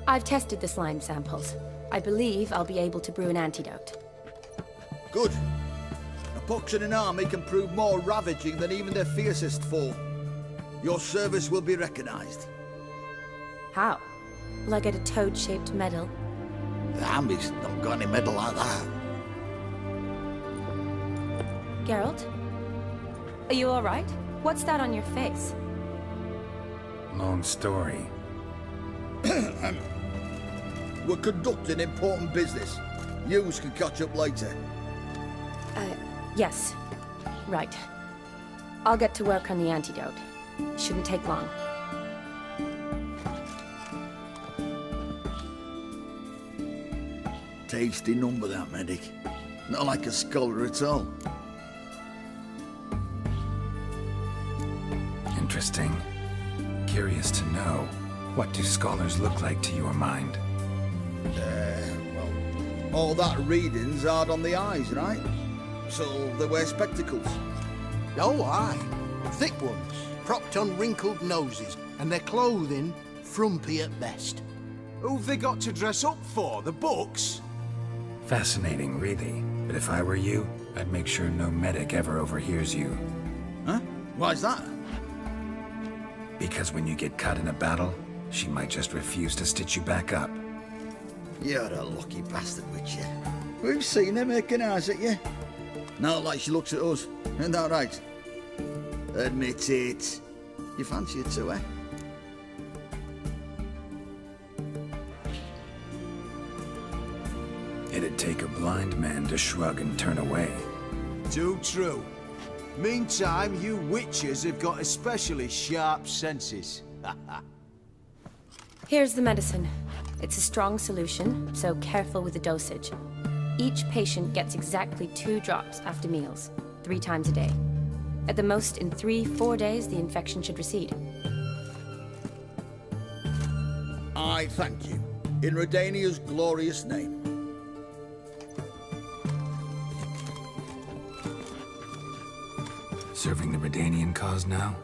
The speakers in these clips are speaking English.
I've tested the slime samples. I believe I'll be able to brew an antidote. Good. A pox in an army can prove more ravaging than even their fiercest foe. Your service will be recognized. How? Will I get a toad-shaped medal? The army's not got any medal like that. Geralt? Are you alright? What's that on your face? Long story. We're conducting important business. Yous can catch up later. Yes. Right. I'll get to work on the antidote. Shouldn't take long. Tasty number, that medic. Not like a scholar at all. Interesting. Curious to know, what do scholars look like to your mind? Well, all that reading's hard on the eyes, right? So they wear spectacles. Oh, aye. Thick ones, propped on wrinkled noses, and their clothing frumpy at best. Who've they got to dress up for? The books? Fascinating, really. But if I were you, I'd make sure no medic ever overhears you. Huh? Why's that? Because when you get cut in a battle, she might just refuse to stitch you back up. You're a lucky bastard, Witcher. We've seen her making eyes at you. Not like she looks at us. Isn't that right? Admit it. You fancy it too, eh? It'd take a blind man to shrug and turn away. Too true. Meantime, you witches have got especially sharp senses. Here's the medicine. It's a strong solution, so careful with the dosage. Each patient gets exactly 2 drops after meals, 3 times a day. At the most, in 3-4 days, the infection should recede. I thank you. In Redania's glorious name. Serving the Redanian cause now?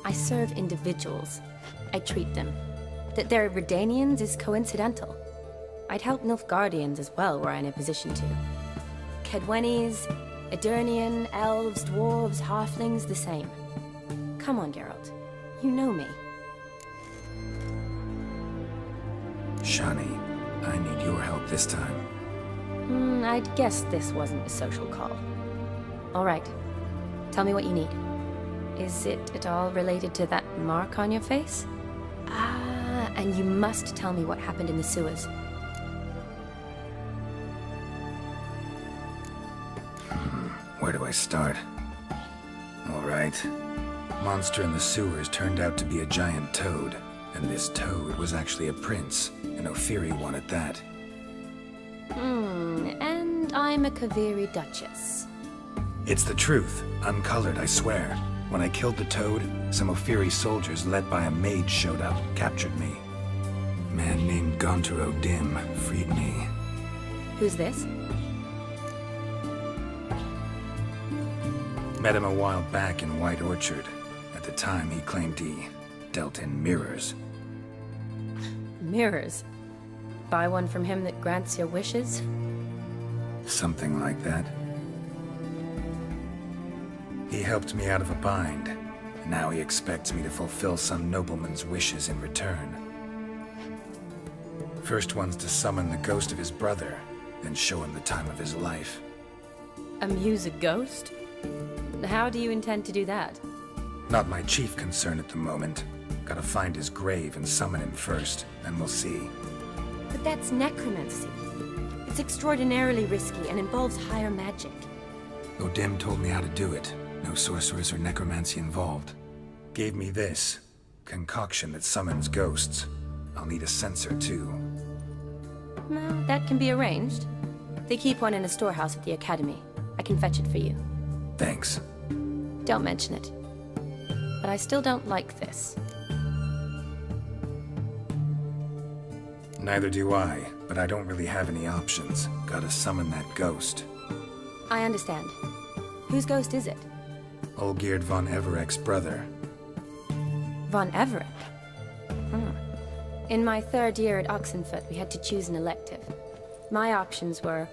I serve individuals. I treat them. That they're Redanians is coincidental. I'd help Nilfgaardians as well were I in a position to. Kedwenis, Edirnian, elves, dwarves, halflings, the same. Come on, Geralt. You know me. Shani, I need your help this time. I'd guess this wasn't a social call. All right. Tell me what you need. Is it at all related to that mark on your face? Ah, and you must tell me what happened in the sewers. Where do I start? All right. Monster in the sewers turned out to be a giant toad, and this toad was actually a prince, an Ophiri one at that. And I'm a Kaviri Duchess. It's the truth, uncolored, I swear. When I killed the toad, some Ophiri soldiers led by a mage showed up, captured me. A man named Gontaro Dim freed me. Who's this? Met him a while back in White Orchard. At the time, he claimed he dealt in mirrors. Mirrors. Buy one from him that grants your wishes? Something like that. He helped me out of a bind, and now he expects me to fulfill some nobleman's wishes in return. First one's to summon the ghost of his brother, then show him the time of his life. Amuse a ghost? How do you intend to do that? Not my chief concern at the moment. Gotta find his grave and summon him first, then we'll see. But that's necromancy. It's extraordinarily risky and involves higher magic. Odim told me how to do it. No sorcerers or necromancy involved. Gave me this concoction that summons ghosts. I'll need a censer too. Well, that can be arranged. They keep one in a storehouse at the academy. I can fetch it for you. Thanks. Don't mention it. But I still don't like this. Neither do I, but I don't really have any options. Gotta summon that ghost. I understand. Whose ghost is it? Olgierd von Everek's brother. Von Everett? In my third year at Oxenfoot, we had to choose an elective. My options were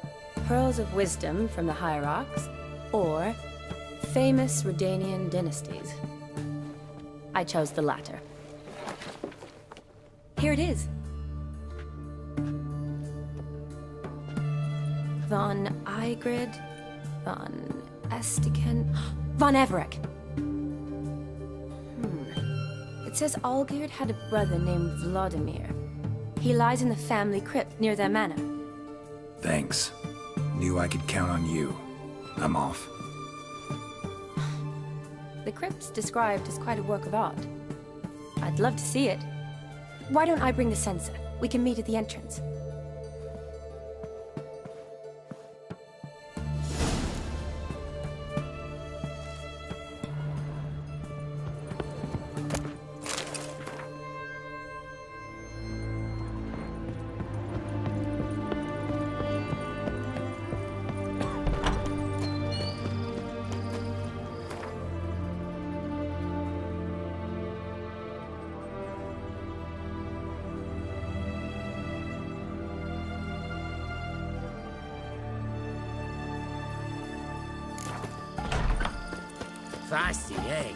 Pearls of Wisdom from the Hierarchs, or Famous Redanian Dynasties. I chose the latter. Here it is. Von Igrid, Von Estiken, Von Everett. It says Olgierd had a brother named Vladimir. He lies in the family crypt near their manor. Thanks. Knew I could count on you. I'm off. The crypt's described as quite a work of art. I'd love to see it. Why don't I bring the sensor? We can meet at the entrance. Feisty, eh?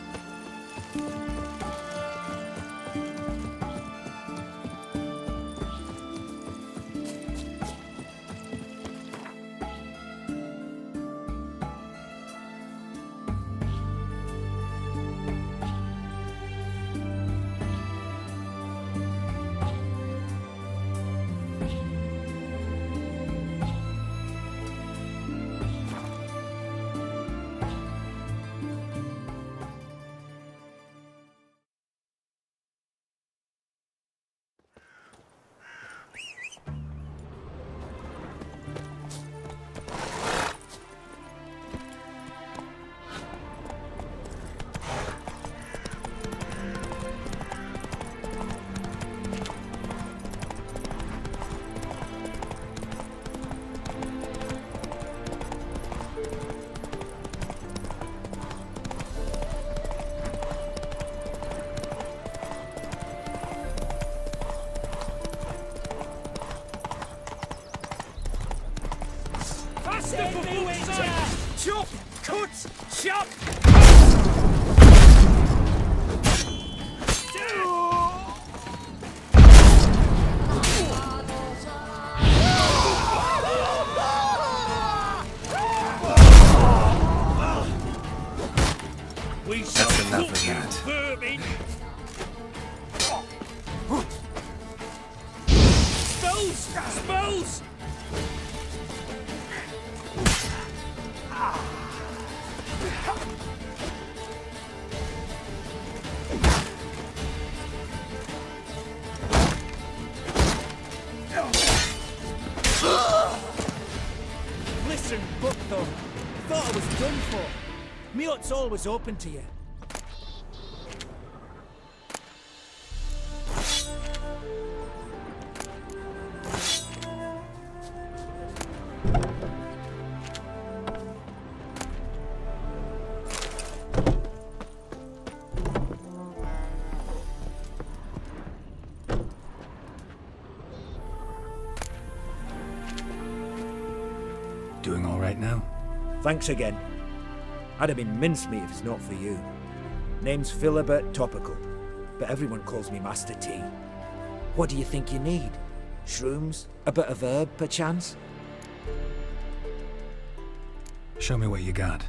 Chop! Cut! Chop! That's enough of that. Vermin! Spells! Spells! Listen, Buckthorn. Thought I was done for. Me hut's always open to you. Doing all right now? Thanks again. I'd have been mincemeat if it's not for you. Name's Philibert Topical, but everyone calls me Master T. What do you think you need? Shrooms? A bit of herb, perchance? Show me what you got.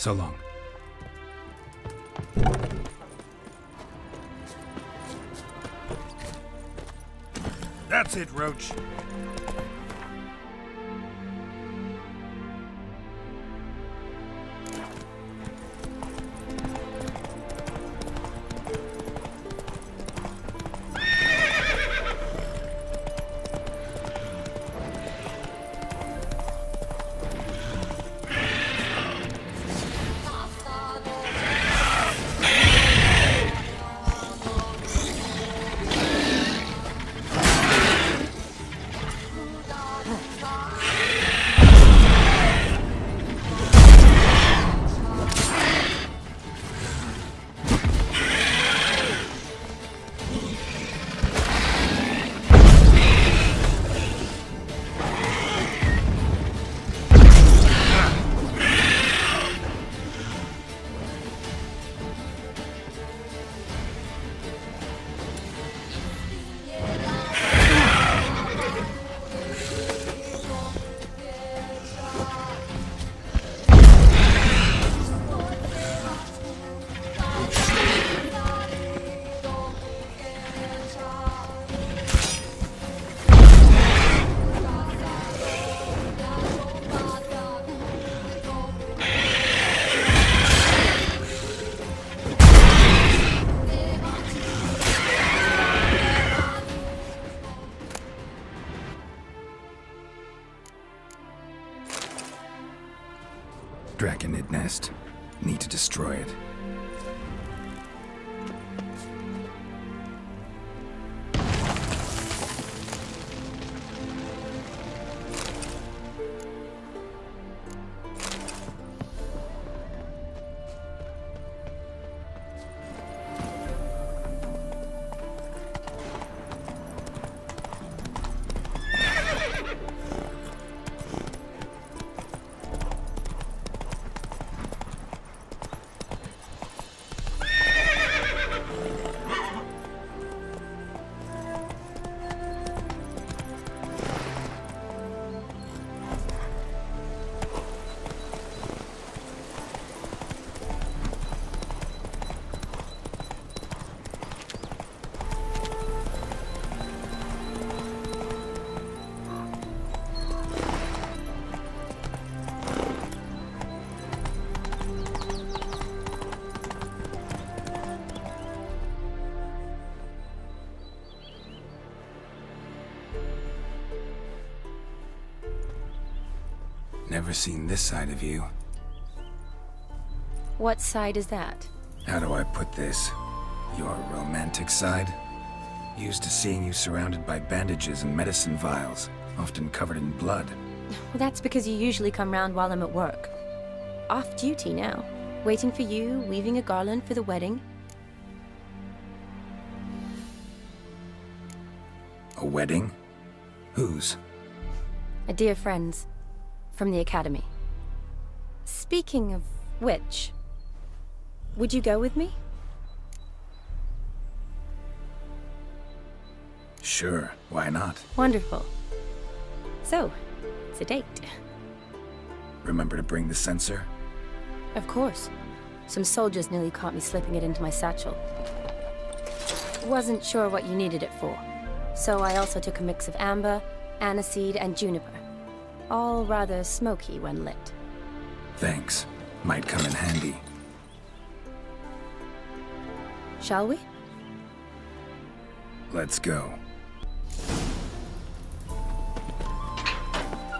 So long. That's it, Roach. Draconid nest. Need to destroy it. Never seen this side of you. What side is that? How do I put this? Your romantic side? Used to seeing you surrounded by bandages and medicine vials, often covered in blood. Well, that's because you usually come round while I'm at work. Off duty now. Waiting for you, weaving a garland for the wedding. A wedding? Whose? A dear friend's. From the academy. Speaking of which, would you go with me? Sure, why not? Wonderful. So, it's a date. Remember to bring the sensor? Of course. Some soldiers nearly caught me slipping it into my satchel. Wasn't sure what you needed it for, so I also took a mix of amber, aniseed, and juniper. All rather smoky when lit. Thanks. Might come in handy. Shall we? Let's go.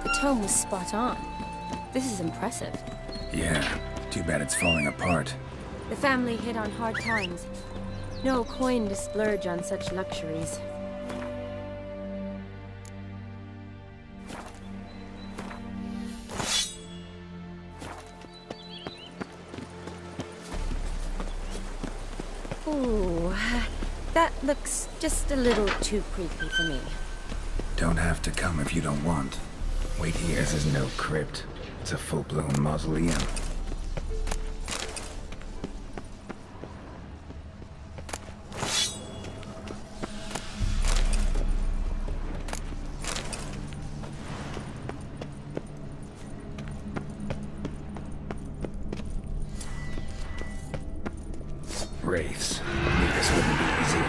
The tome was spot on. This is impressive. Yeah, too bad it's falling apart. The family hit on hard times. No coin to splurge on such luxuries. Ooh, that looks just a little too creepy for me. Don't have to come if you don't want. Wait here. This is no crypt. It's a full-blown mausoleum. wraiths. Knew this wouldn't be easy.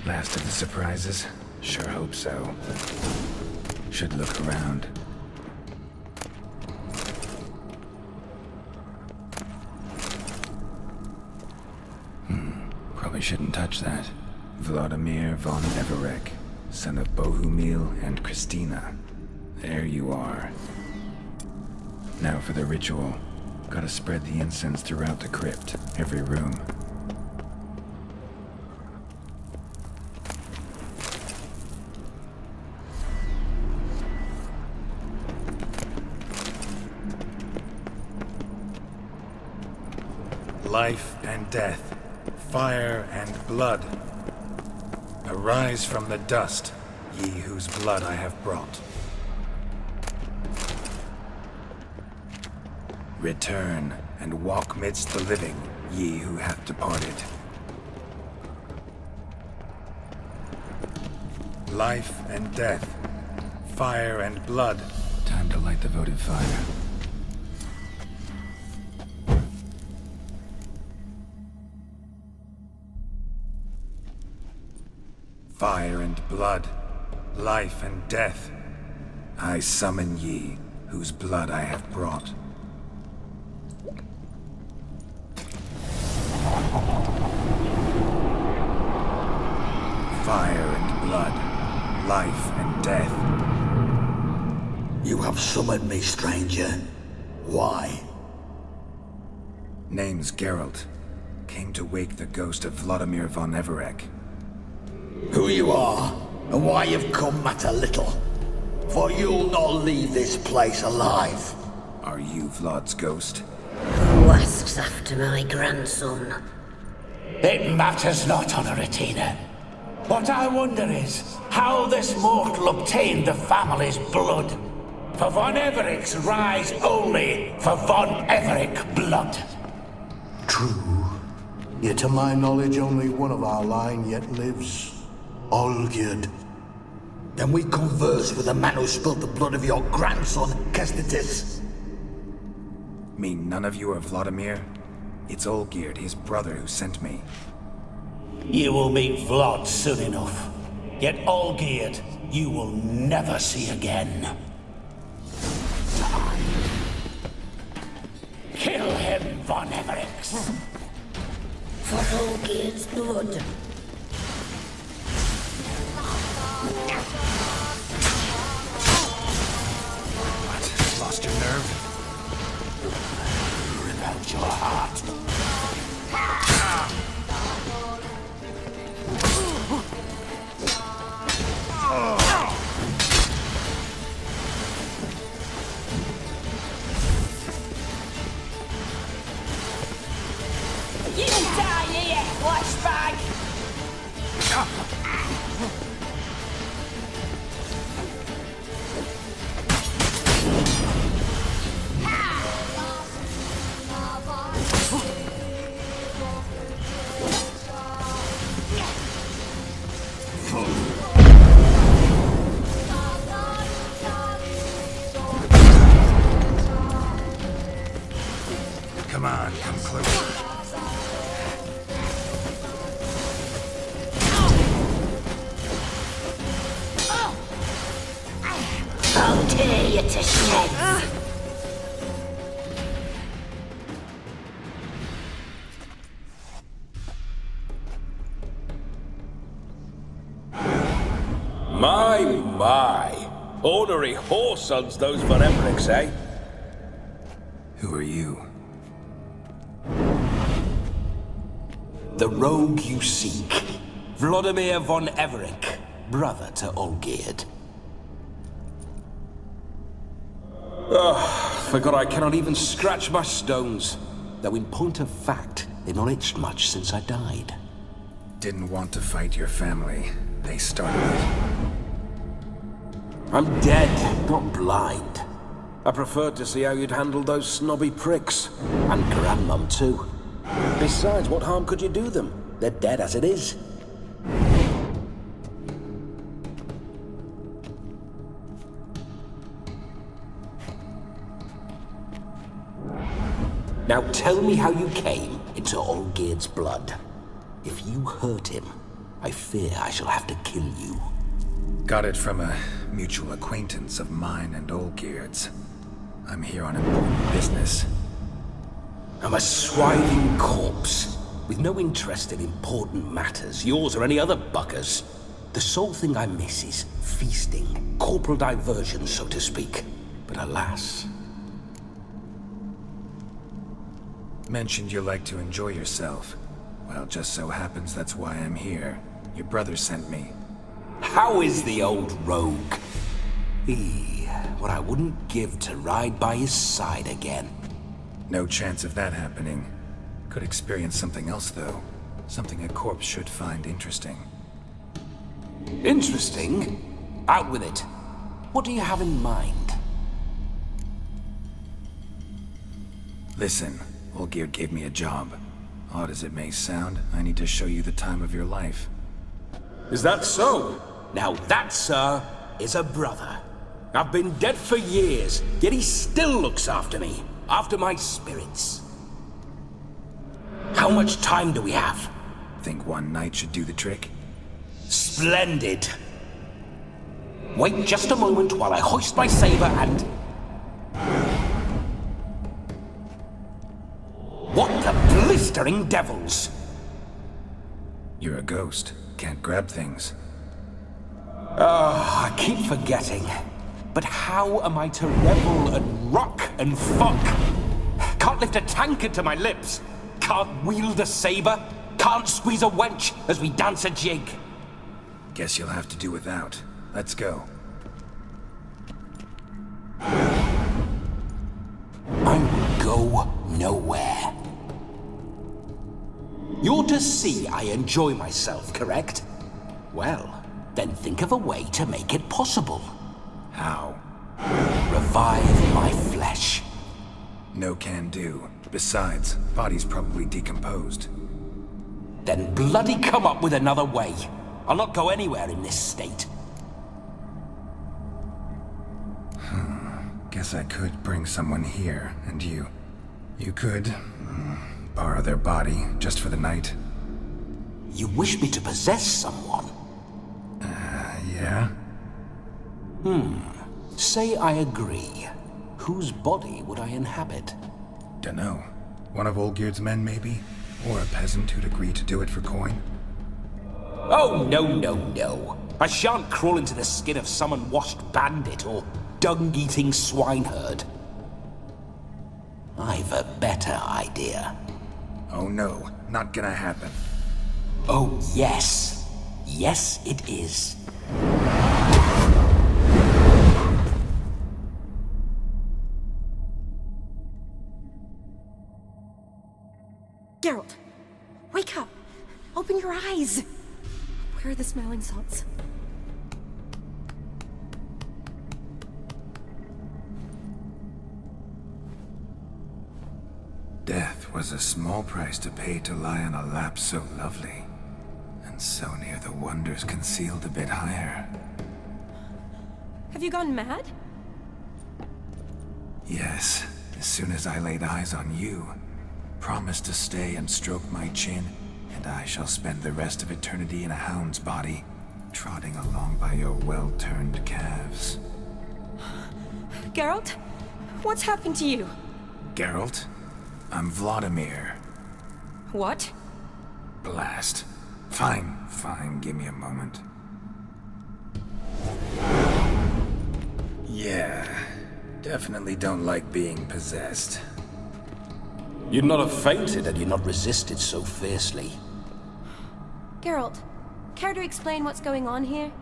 Last of the surprises? Sure hope so. Should look around. Probably shouldn't touch that. Vladimir von Everek, son of Bohumil and Christina. There you are. Now for the ritual. Gotta spread the incense throughout the crypt, every room. Life and death, fire and blood. Arise from the dust, ye whose blood I have brought. Return and walk midst the living, ye who hath departed. Life and death, fire and blood. Time to light the votive fire. Fire and blood, life and death. I summon ye, whose blood I have brought. Fire and blood, life and death. You have summoned me, stranger. Why? Name's Geralt. Came to wake the ghost of Vladimir von Everek. Who you are, and why you've come matter little. For you'll not leave this place alive. Are you Vlad's ghost? Who asks after my grandson? It matters not, Honoratina. What I wonder is how this mortal obtained the family's blood. For von Everek's rise only for von Everek blood. True. Yet to my knowledge, only one of our line yet lives. Olgierd. Then we converse with the man who spilled the blood of your grandson, Kestitis. Mean none of you are Vladimir? It's Olgierd, his brother, who sent me. You will meet Vlad soon enough. Yet Olgierd, you will never see again. Kill him, von Everek. For Olgierd's blood. What? Lost your nerve? Rip out your heart. You die here, flashbag! Come on, come closer. I'll tear you to shreds. My. Ornery whoresons those von Evereks, eh? Who are you? The rogue you seek. Vladimir von Everett, brother to Olgierd. Forgot I cannot even scratch my stones. Though in point of fact, they've not itched much since I died. Didn't want to fight your family. They started it. I'm dead, not blind. I preferred to see how you'd handle those snobby pricks. And Grandmum, too. Besides, what harm could you do them? They're dead as it is. Now tell me how you came into Olgierd's blood. If you hurt him, I fear I shall have to kill you. Got it from a mutual acquaintance of mine and Olgierd's. I'm here on important business. I'm a swiving corpse, with no interest in important matters, yours or any other buggers. The sole thing I miss is feasting, corporal diversion, so to speak. But alas... Mentioned you like to enjoy yourself. Well, just so happens that's why I'm here. Your brother sent me. How is the old rogue? What I wouldn't give to ride by his side again. No chance of that happening. Could experience something else, though. Something a corpse should find interesting. Interesting? Out with it. What do you have in mind? Listen, Olgierd gave me a job. Odd as it may sound, I need to show you the time of your life. Is that so? Now that, sir, is a brother. I've been dead for years, yet he still looks after me. After my spirits. How much time do we have? Think one night should do the trick? Splendid. Wait just a moment while I hoist my saber and... What the blistering devils? You're a ghost. Can't grab things. I keep forgetting. But how am I to revel and rock and fuck? Can't lift a tankard to my lips. Can't wield a saber. Can't squeeze a wench as we dance a jig. Guess you'll have to do without. Let's go. I will go nowhere. You're to see I enjoy myself, correct? Well, then think of a way to make it possible. How? Revive my flesh. No can do. Besides, body's probably decomposed. Then bloody come up with another way. I'll not go anywhere in this state. Guess I could bring someone here, and you could borrow their body just for the night. You wish me to possess someone? Yeah? Say I agree. Whose body would I inhabit? Dunno. One of Olgierd's men, maybe? Or a peasant who'd agree to do it for coin? Oh, no. I shan't crawl into the skin of some unwashed bandit or dung-eating swineherd. I've a better idea. Oh no, not gonna happen. Oh, yes. Yes, it is. Geralt, wake up! Open your eyes! Where are the smelling salts? Death was a small price to pay to lie on a lap so lovely, and so near the wonders concealed a bit higher. Have you gone mad? Yes, as soon as I laid eyes on you, promised to stay and stroke my chin, and I shall spend the rest of eternity in a hound's body, trotting along by your well-turned calves. Geralt? What's happened to you? Geralt? I'm Vladimir. What? Blast. Fine, give me a moment. Yeah, definitely don't like being possessed. You'd not have fainted had you not resisted so fiercely. Geralt, care to explain what's going on here?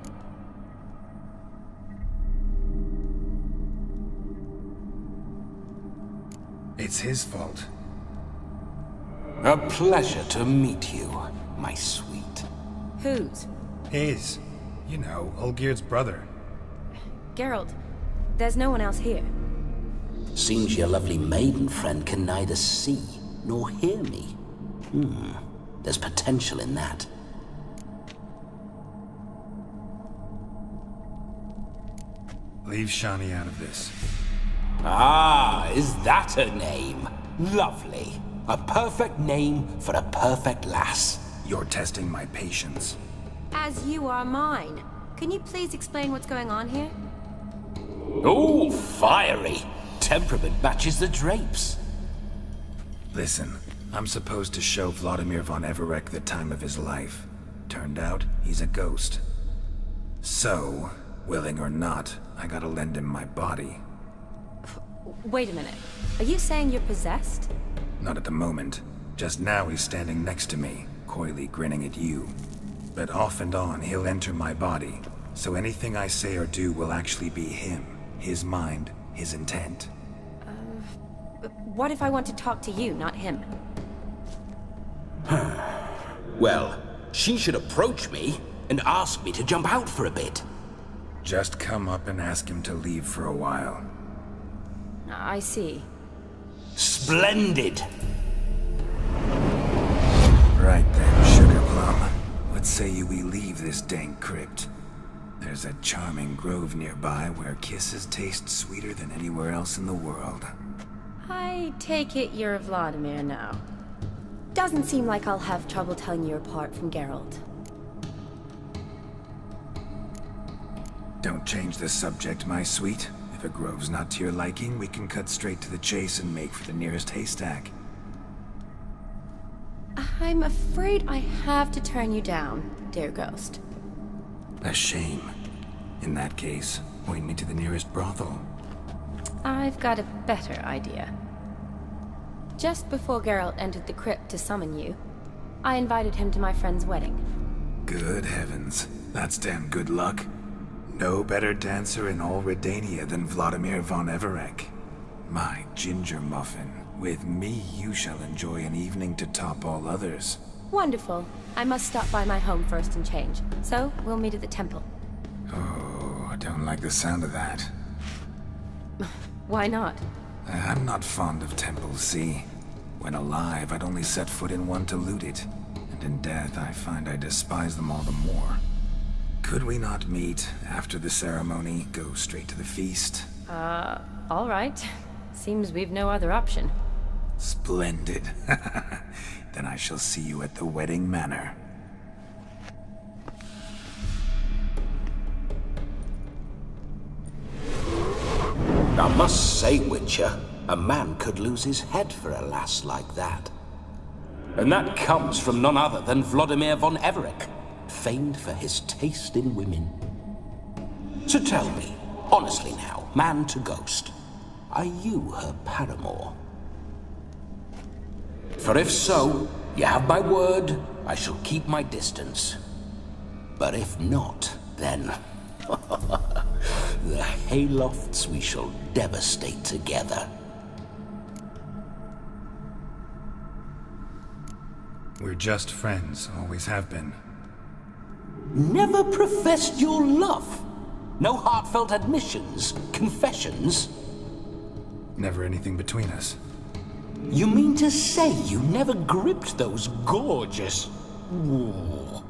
It's his fault. A pleasure to meet you, my sweet. Whose? His. You know, Olgierd's brother. Geralt, there's no one else here. Seems your lovely maiden friend can neither see nor hear me. There's potential in that. Leave Shani out of this. Ah, is that her name? Lovely. A perfect name for a perfect lass. You're testing my patience. As you are mine. Can you please explain what's going on here? Oh, fiery. Temperament matches the drapes. Listen, I'm supposed to show Vladimir von Everec the time of his life. Turned out, he's a ghost. So, willing or not, I gotta lend him my body. Wait a minute. Are you saying you're possessed? Not at the moment. Just now he's standing next to me, coyly grinning at you. But off and on, he'll enter my body. So anything I say or do will actually be him. His mind, his intent. What if I want to talk to you, not him? Well, she should approach me and ask me to jump out for a bit. Just come up and ask him to leave for a while. I see. Splendid! Right then, Sugar Plum. What say you we leave this dank crypt? There's a charming grove nearby where kisses taste sweeter than anywhere else in the world. I take it you're Vladimir now. Doesn't seem like I'll have trouble telling you apart from Geralt. Don't change the subject, my sweet. If a grove's not to your liking, we can cut straight to the chase and make for the nearest haystack. I'm afraid I have to turn you down, dear ghost. A shame. In that case, point me to the nearest brothel. I've got a better idea. Just before Geralt entered the crypt to summon you, I invited him to my friend's wedding. Good heavens. That's damn good luck. No better dancer in all Redania than Vladimir von Everec. My ginger muffin. With me, you shall enjoy an evening to top all others. Wonderful. I must stop by my home first and change. So, we'll meet at the temple. Oh, I don't like the sound of that. Why not? I'm not fond of temples, see? When alive, I'd only set foot in one to loot it. And in death, I find I despise them all the more. Could we not meet after the ceremony, go straight to the feast? All right. Seems we've no other option. Splendid. Then I shall see you at the wedding manor. I must say, Witcher, a man could lose his head for a lass like that. And that comes from none other than Vladimir von Everec, famed for his taste in women. So tell me, honestly now, man to ghost, are you her paramour? For if so, you have my word, I shall keep my distance. But if not, then... the haylofts we shall devastate together. We're just friends, always have been. Never professed your love? No heartfelt admissions, confessions? Never anything between us. You mean to say you never gripped those gorgeous... Ooh.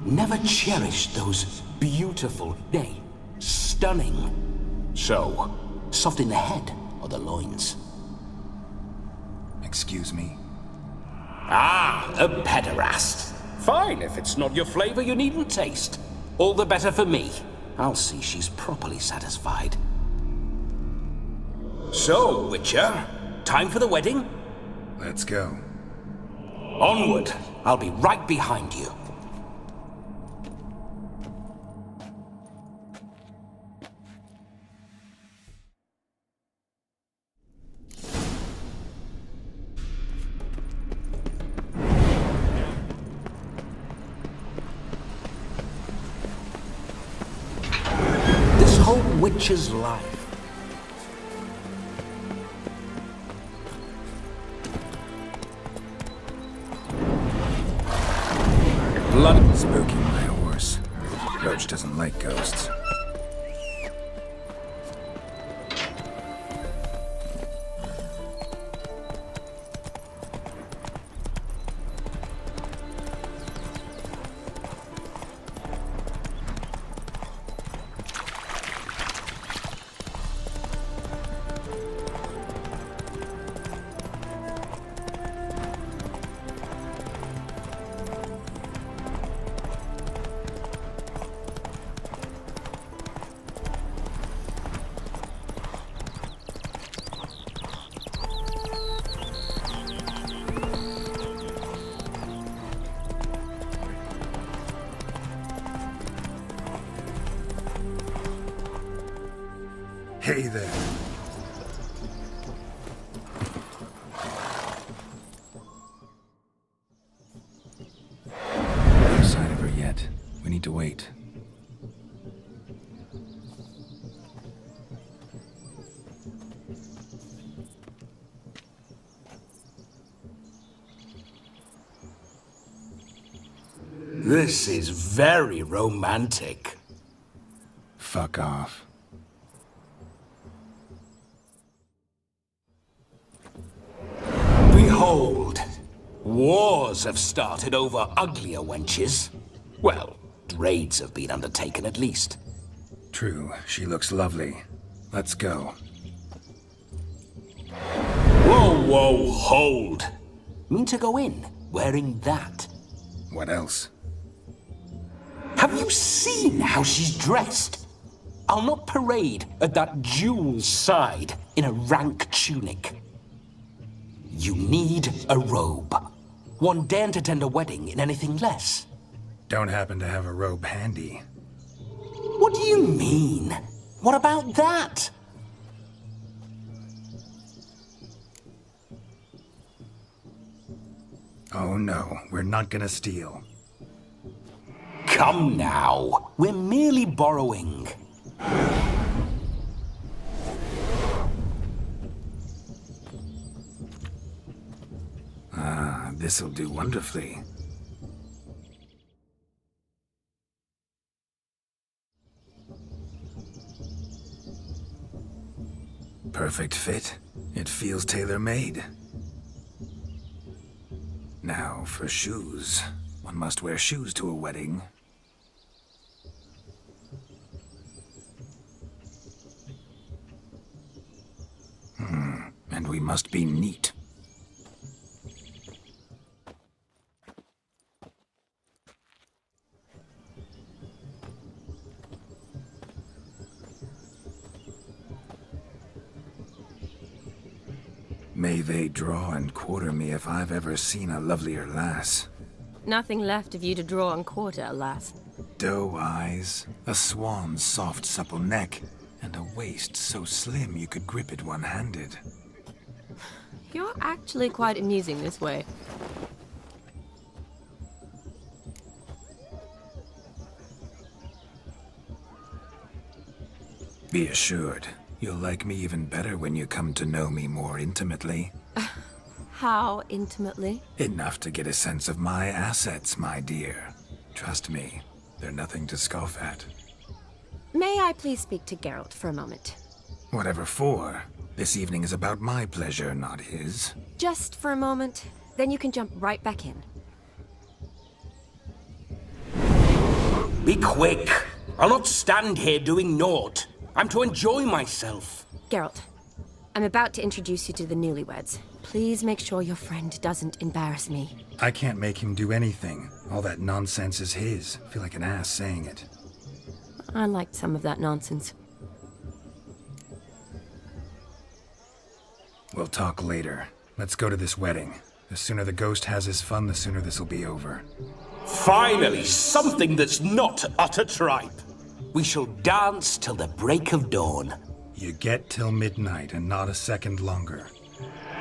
Never cherished those beautiful, nay, stunning... So, soft in the head or the loins? Excuse me? Ah, a pederast. Fine, if it's not your flavor, you needn't taste. All the better for me. I'll see she's properly satisfied. So, Witcher, time for the wedding? Let's go. Onward. I'll be right behind you. witch's life. Blood spooking my horse. Roach doesn't like ghosts. Hey there. No sign of her yet. We need to wait. This is very romantic. Fuck off. Behold, wars have started over uglier wenches. Well, raids have been undertaken at least. True, she looks lovely. Let's go. Whoa, whoa, hold. Mean to go in, wearing that? What else? Have you seen how she's dressed? I'll not parade at that jewel's side in a rank tunic. You need a robe. One daren't attend a wedding in anything less. Don't happen to have a robe handy. What do you mean? What about that? Oh no, we're not gonna steal. Come now, we're merely borrowing. Ah, this'll do wonderfully. Perfect fit. It feels tailor-made. Now, for shoes. One must wear shoes to a wedding. And we must be neat. May they draw and quarter me if I've ever seen a lovelier lass. Nothing left of you to draw and quarter, alas. Doe eyes, a swan's soft supple neck, and a waist so slim you could grip it one-handed. You're actually quite amusing this way. Be assured, you'll like me even better when you come to know me more intimately. How intimately? Enough to get a sense of my assets, my dear. Trust me, they're nothing to scoff at. May I please speak to Geralt for a moment? Whatever for. This evening is about my pleasure, not his. Just for a moment, then you can jump right back in. Be quick. I'll not stand here doing naught. I'm to enjoy myself. Geralt, I'm about to introduce you to the newlyweds. Please make sure your friend doesn't embarrass me. I can't make him do anything. All that nonsense is his. I feel like an ass saying it. I liked some of that nonsense. We'll talk later. Let's go to this wedding. The sooner the ghost has his fun, the sooner this'll be over. Finally, something that's not utter tripe. We shall dance till the break of dawn. You get till midnight and not a second longer.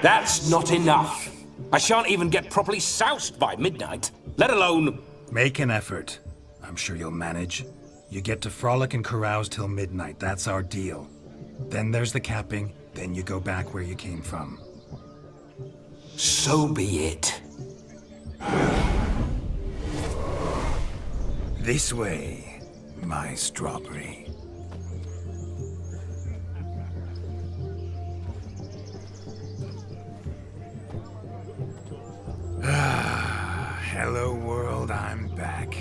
That's not enough. I shan't even get properly soused by midnight, let alone... Make an effort. I'm sure you'll manage. You get to frolic and carouse till midnight. That's our deal. Then there's the capping. Then you go back where you came from. So be it. This way, my strawberry. Hello world, I'm back.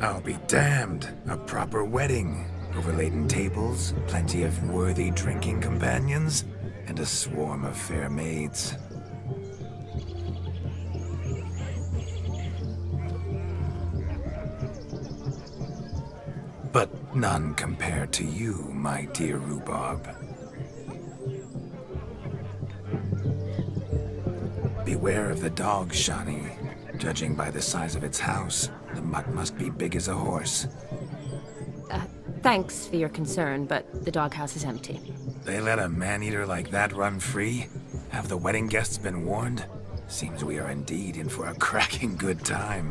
I'll be damned. A proper wedding. Overladen tables, plenty of worthy drinking companions, and a swarm of fair maids. But none compared to you, my dear rhubarb. Beware of the dog, Shani. Judging by the size of its house, the mutt must be big as a horse. Thanks for your concern, but the doghouse is empty. They let a man-eater like that run free? Have the wedding guests been warned? Seems we are indeed in for a cracking good time.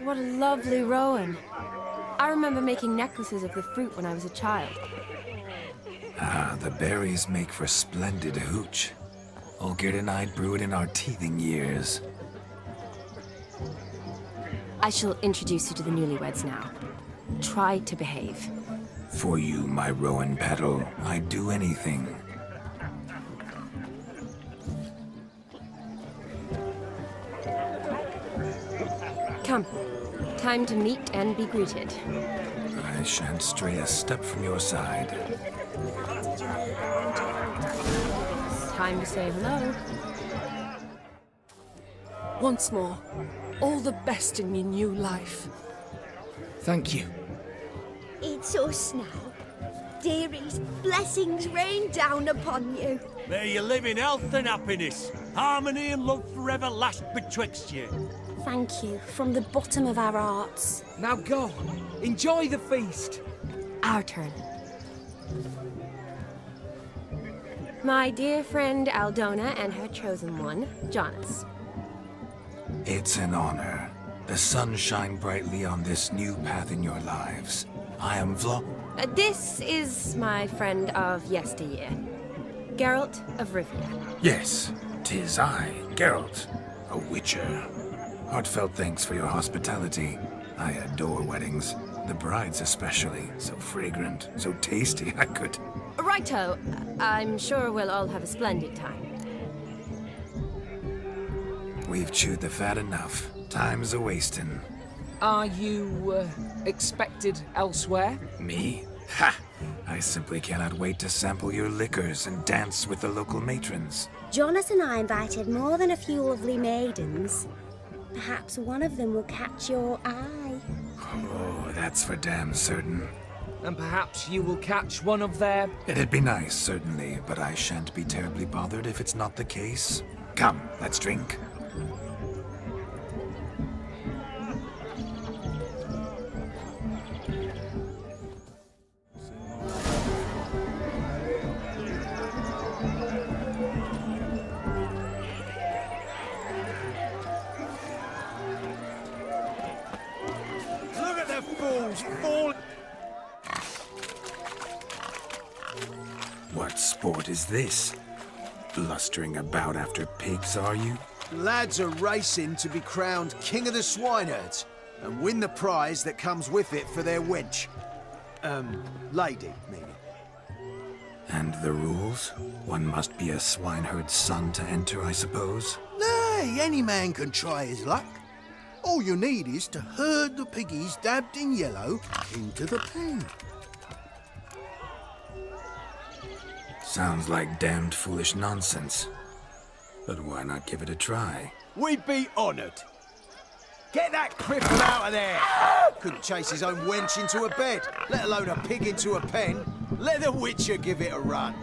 What a lovely rowan. I remember making necklaces of the fruit when I was a child. Ah, the berries make for splendid hooch. Olgerd and I brewed in our teething years. I shall introduce you to the newlyweds now. Try to behave. For you, my rowan petal, I'd do anything. Come. Time to meet and be greeted. I shan't stray a step from your side. Time to say hello. Once more, all the best in your new life. Thank you. It's us now. Dearies, blessings rain down upon you. May you live in health and happiness. Harmony and love forever last betwixt you. Thank you from the bottom of our hearts. Now go. Enjoy the feast. Our turn. My dear friend Aldona and her chosen one, Jonas. It's an honor. The sun shine brightly on this new path in your lives. I am This is my friend of yesteryear, Geralt of Rivia. Yes, 'tis I, Geralt, a witcher. Heartfelt thanks for your hospitality. I adore weddings. The brides especially. So fragrant, so tasty, I could... Righto. I'm sure we'll all have a splendid time. We've chewed the fat enough. Time's a-wasting. Are you, expected elsewhere? Me? Ha! I simply cannot wait to sample your liquors and dance with the local matrons. Jonas and I invited more than a few lovely maidens. Perhaps one of them will catch your eye. Oh, that's for damn certain. And perhaps you will catch one of their... It'd be nice, certainly, but I shan't be terribly bothered if it's not the case. Come, let's drink. Look at the fools fall. What sport is this? Blustering about after pigs, are you? Lads are racing to be crowned King of the Swineherds and win the prize that comes with it for their wench. Lady, meaning. And the rules? One must be a swineherd's son to enter, I suppose? Nay, any man can try his luck. All you need is to herd the piggies dabbed in yellow into the pen. Sounds like damned foolish nonsense. But why not give it a try? We'd be honoured. Get that cripple out of there! Couldn't chase his own wench into a bed, let alone a pig into a pen. Let the Witcher give it a run.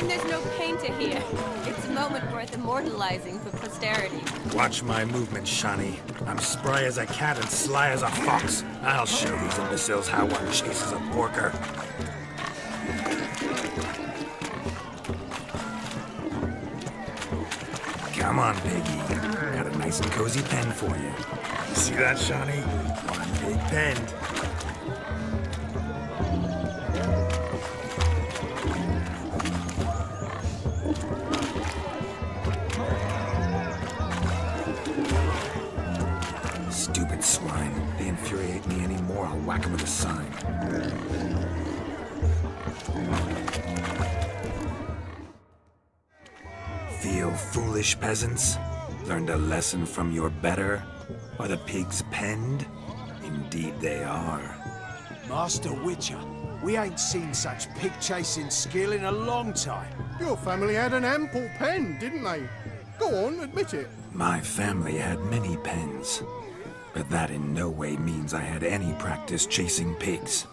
mean there's no painter here? It's a moment worth immortalizing for posterity. Watch my movement, Shani. I'm spry as a cat and sly as a fox. I'll show these imbeciles how one chases a porker. Come on, Piggy. Got a nice and cozy pen for you. See that, Shani? One big pen. Stupid swine. They infuriate me anymore. I'll whack them with a sign. Feel foolish, peasants? Learned a lesson from your better? Are the pigs penned? Indeed they are. Master Witcher, we ain't seen such pig-chasing skill in a long time. Your family had an ample pen, didn't they? Go on, admit it. My family had many pens, but that in no way means I had any practice chasing pigs.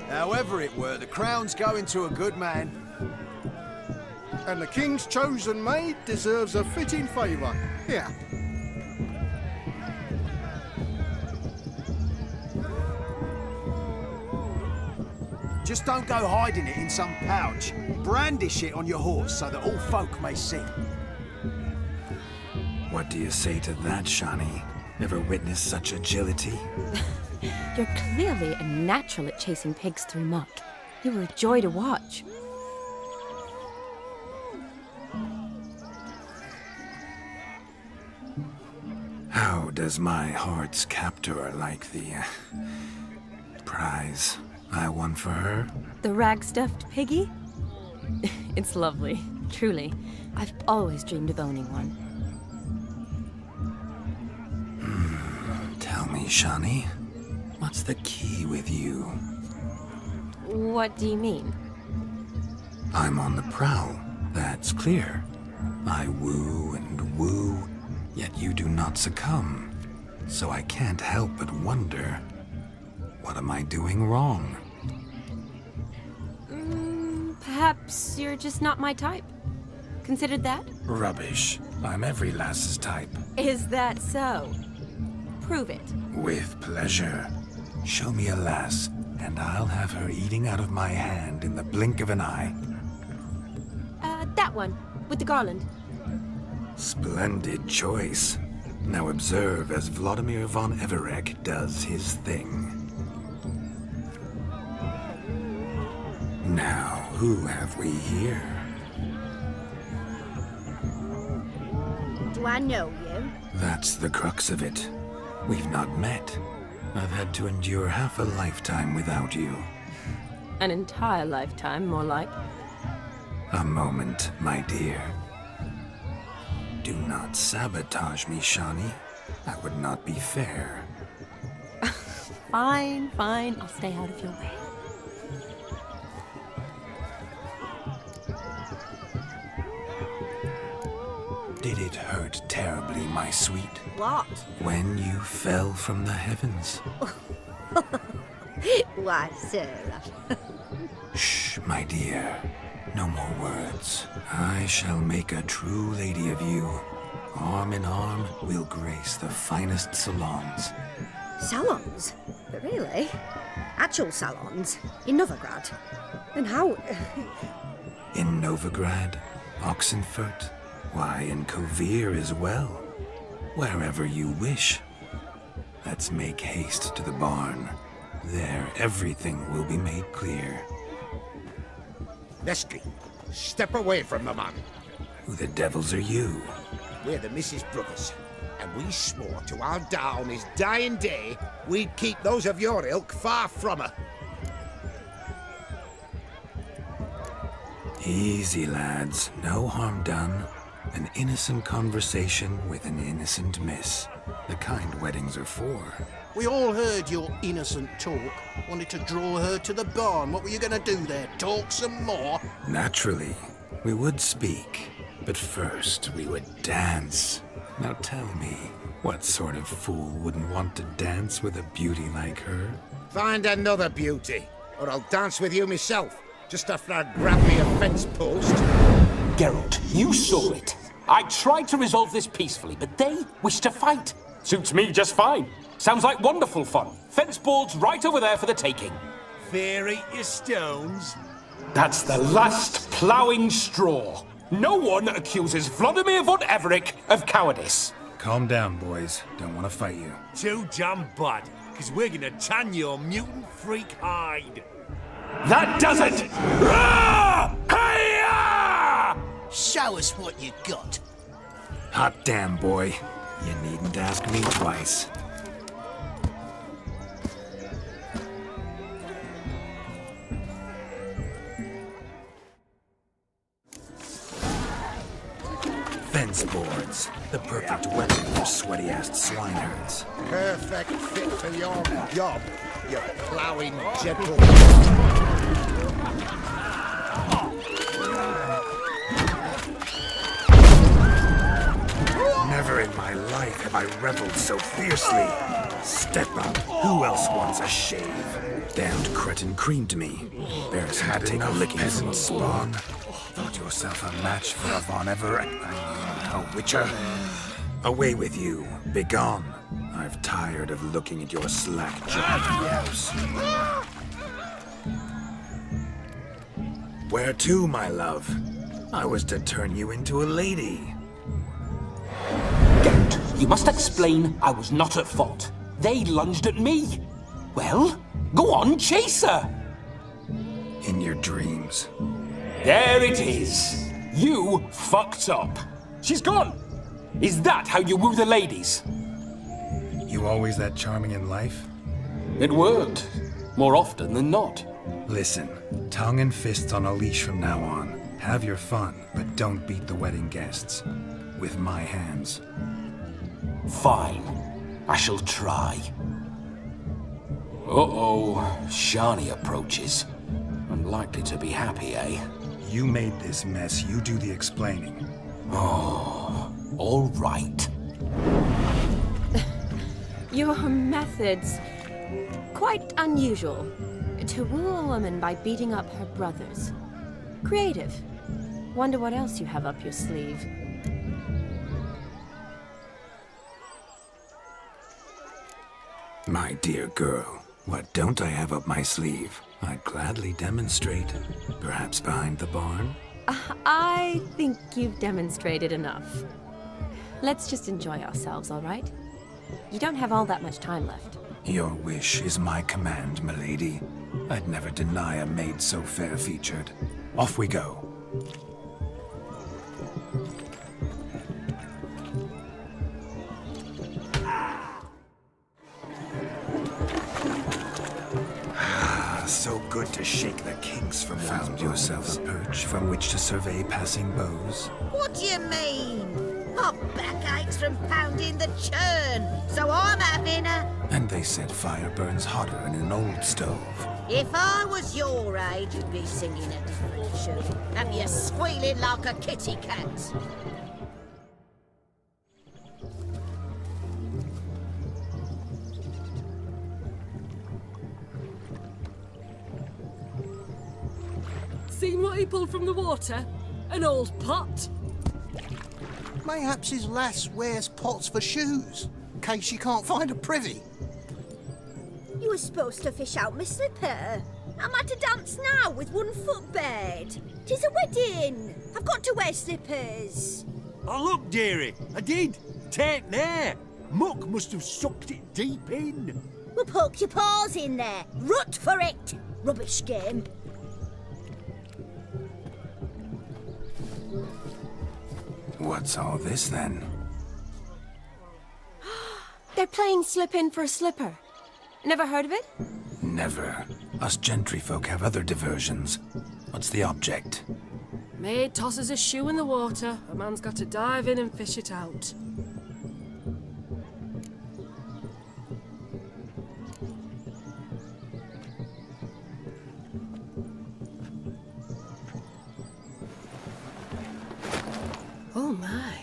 However it were, the crown's going to a good man. And the king's chosen maid deserves a fitting favour. Here. Just don't go hiding it in some pouch. Brandish it on your horse so that all folk may see. What do you say to that, Shani? Ever witnessed such agility? You're clearly a natural at chasing pigs through muck. You were a joy to watch. How does my heart's captor like the prize I won for her? The rag-stuffed piggy? It's lovely, truly. I've always dreamed of owning one. Tell me, Shani, what's the key with you? What do you mean? I'm on the prowl, that's clear. I woo and woo, yet you do not succumb. So I can't help but wonder, what am I doing wrong? Perhaps you're just not my type. Considered that? Rubbish. I'm every lass's type. Is that so? Prove it. With pleasure. Show me a lass, and I'll have her eating out of my hand in the blink of an eye. That one, with the garland. Splendid choice. Now observe as Vladimir von Everek does his thing. Now, who have we here? Do I know you? That's the crux of it. We've not met. I've had to endure half a lifetime without you. An entire lifetime, more like. A moment, my dear. Do not sabotage me, Shani. That would not be fair. Fine, fine. I'll stay out of your way. Did it hurt terribly, my sweet? What? When you fell from the heavens? Why, Sarah. Shh, my dear. No more words. I shall make a true lady of you. Arm in arm, we'll grace the finest salons. Salons? But really? Actual salons? In Novigrad? And how... In Novigrad, Oxenfurt, why, in Kovir as well. Wherever you wish. Let's make haste to the barn. There, everything will be made clear. Leslie, step away from the man. Who the devils are you? We're the Mrs. Brothers, and we swore to our da on his dying day we'd keep those of your ilk far from her. Easy, lads. No harm done. An innocent conversation with an innocent miss. The kind weddings are for. We all heard your innocent talk. Wanted to draw her to the barn. What were you going to do there? Talk some more? Naturally. We would speak. But first, we would dance. Now tell me, what sort of fool wouldn't want to dance with a beauty like her? Find another beauty, or I'll dance with you myself. just after I grabbed me a fence post. Geralt, you saw it. I tried to resolve this peacefully, but they wish to fight. Suits me just fine. Sounds like wonderful fun. Fence boards right over there for the taking. Fear eat your stones. That's the last ploughing straw. No one accuses Vladimir von Everett of cowardice. Calm down, boys. Don't want to fight you. Too damn bad, because we're gonna tan your mutant freak hide. That does it! Ah! Hi-ya! Show us what you got. Hot damn, boy. You needn't ask me twice. Fence boards. The perfect weapon for sweaty-assed swineherds. Perfect fit for your job, you ploughing gentle. Never in my life have I reveled so fiercely. Step up. Who else wants a shave? Damned cretin creamed me. Bears had to take a licking peasant spawn. Thought yourself a match for a Von Everett. A Witcher. Away with you. Begone. I've tired of looking at your slack-jawed yaps. Where to, my love? I was to turn you into a lady. Geralt, you must explain I was not at fault. They lunged at me. Well, go on, chase her. In your dreams. There it is. You fucked up. She's gone. Is that how you woo the ladies? You always that charming in life? It worked. More often than not. Listen, tongue and fists on a leash from now on. Have your fun, but don't beat the wedding guests. With my hands. Fine. I shall try. Uh-oh. Shani approaches. Unlikely to be happy, eh? You made this mess. You do the explaining. Oh, all right. Your methods... quite unusual. To woo a woman by beating up her brothers. Creative. Wonder what else you have up your sleeve. My dear girl, what don't I have up my sleeve? I'd gladly demonstrate. Perhaps behind the barn? I think you've demonstrated enough. Let's just enjoy ourselves, all right? You don't have all that much time left. Your wish is my command, milady. I'd never deny a maid so fair-featured. Off we go. So good to shake the kinks from found yourself a perch from which to survey passing beaux. What do you mean? My back aches from pounding the churn, so I'm having a... And they said fire burns hotter in an old stove. If I was your age, you'd be singing a different tune. Have you squealing like a kitty cat? Seen what he pulled from the water? An old pot? Mayhaps his lass wears pots for shoes, in case she can't find a privy. You were supposed to fish out my slipper. I'm at a dance now with one foot bared. 'Tis a wedding. I've got to wear slippers. Oh, look, dearie, I did. Take there. Muck must have sucked it deep in. Well, poke your paws in there. Rut for it. Rubbish game. What's all this, then? They're playing slip-in for a slipper. Never heard of it? Never. Us gentry folk have other diversions. What's the object? Maid tosses a shoe in the water. A man's got to dive in and fish it out. Oh my.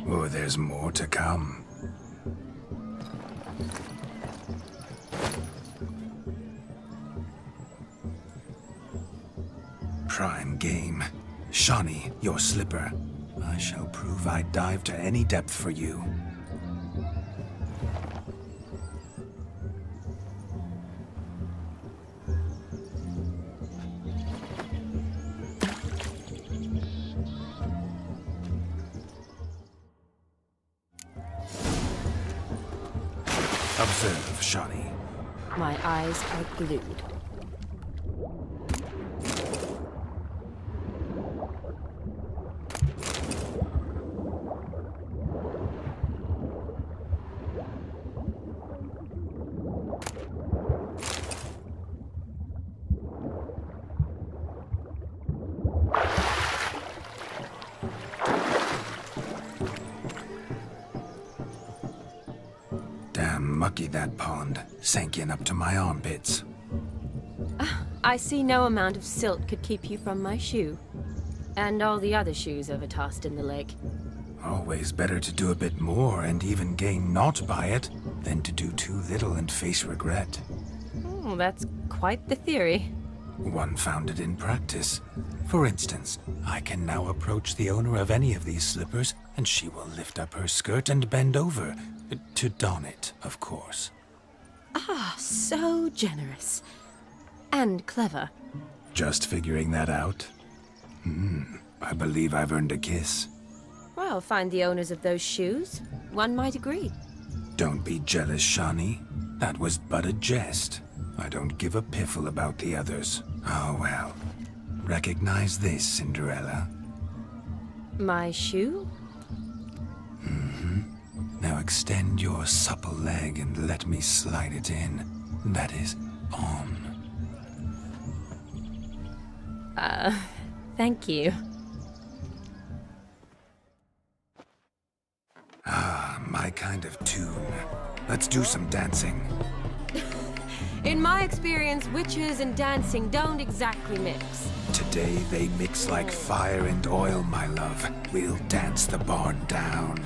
Oh, there's more to come. prime game. Shawnee, your slipper. I shall prove I'd dive to any depth for you. Observe, Shawnee. My eyes are glued. Damn mucky, that pond. Sank in up to my armpits. I see no amount of silt could keep you from my shoe. And all the other shoes overtossed in the lake. Always better to do a bit more and even gain naught by it than to do too little and face regret. Oh, that's quite the theory. One founded in practice. For instance, I can now approach the owner of any of these slippers, and she will lift up her skirt and bend over. To don it, of course. Ah, so generous. And clever. Just figuring that out? I believe I've earned a kiss. Well, find the owners of those shoes. One might agree. Don't be jealous, Shawnee. That was but a jest. I don't give a piffle about the others. Oh well. Recognize this, Cinderella. My shoe? Now extend your supple leg and let me slide it in. That is, on. Thank you. Ah, my kind of tune. Let's do some dancing. In my experience, witches and dancing don't exactly mix. Today they mix like fire and oil, my love. We'll dance the barn down.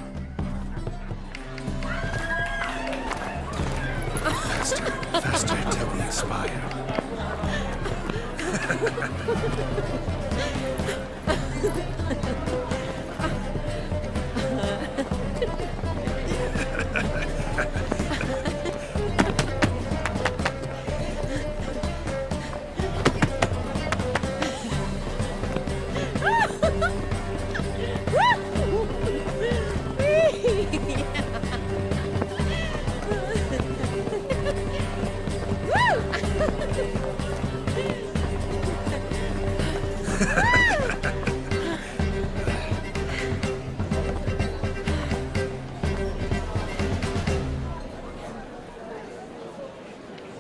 Faster, faster till we expire.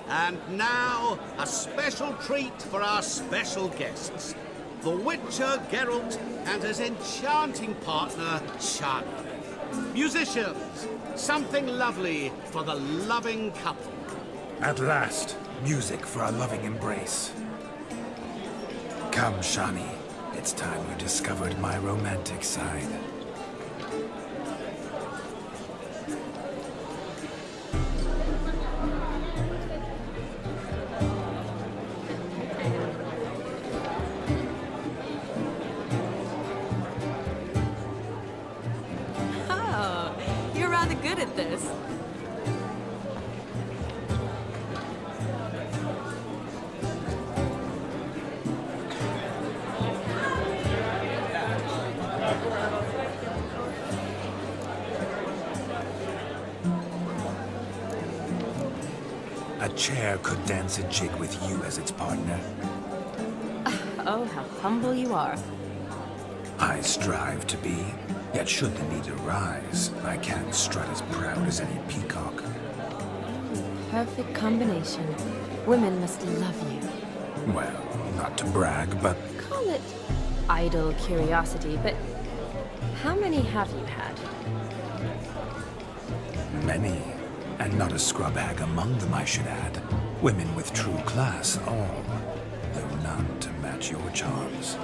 And now, a special treat for our special guests. The Witcher Geralt and his enchanting partner, Shawnee. Musicians, something lovely for the loving couple. At last, music for a loving embrace. Come, Shawnee. It's time you discovered my romantic side. Oh, you're rather good at this. A chair could dance a jig with you as its partner. Oh, how humble you are. I strive to be, yet should the need arise, I can't strut as proud as any peacock. Perfect combination. Women must love you. Well, not to brag, but Call it idle curiosity, but how many have you had? many. And not a scrub hag among them, I should add. Women with true class, all. Though none to match your charms.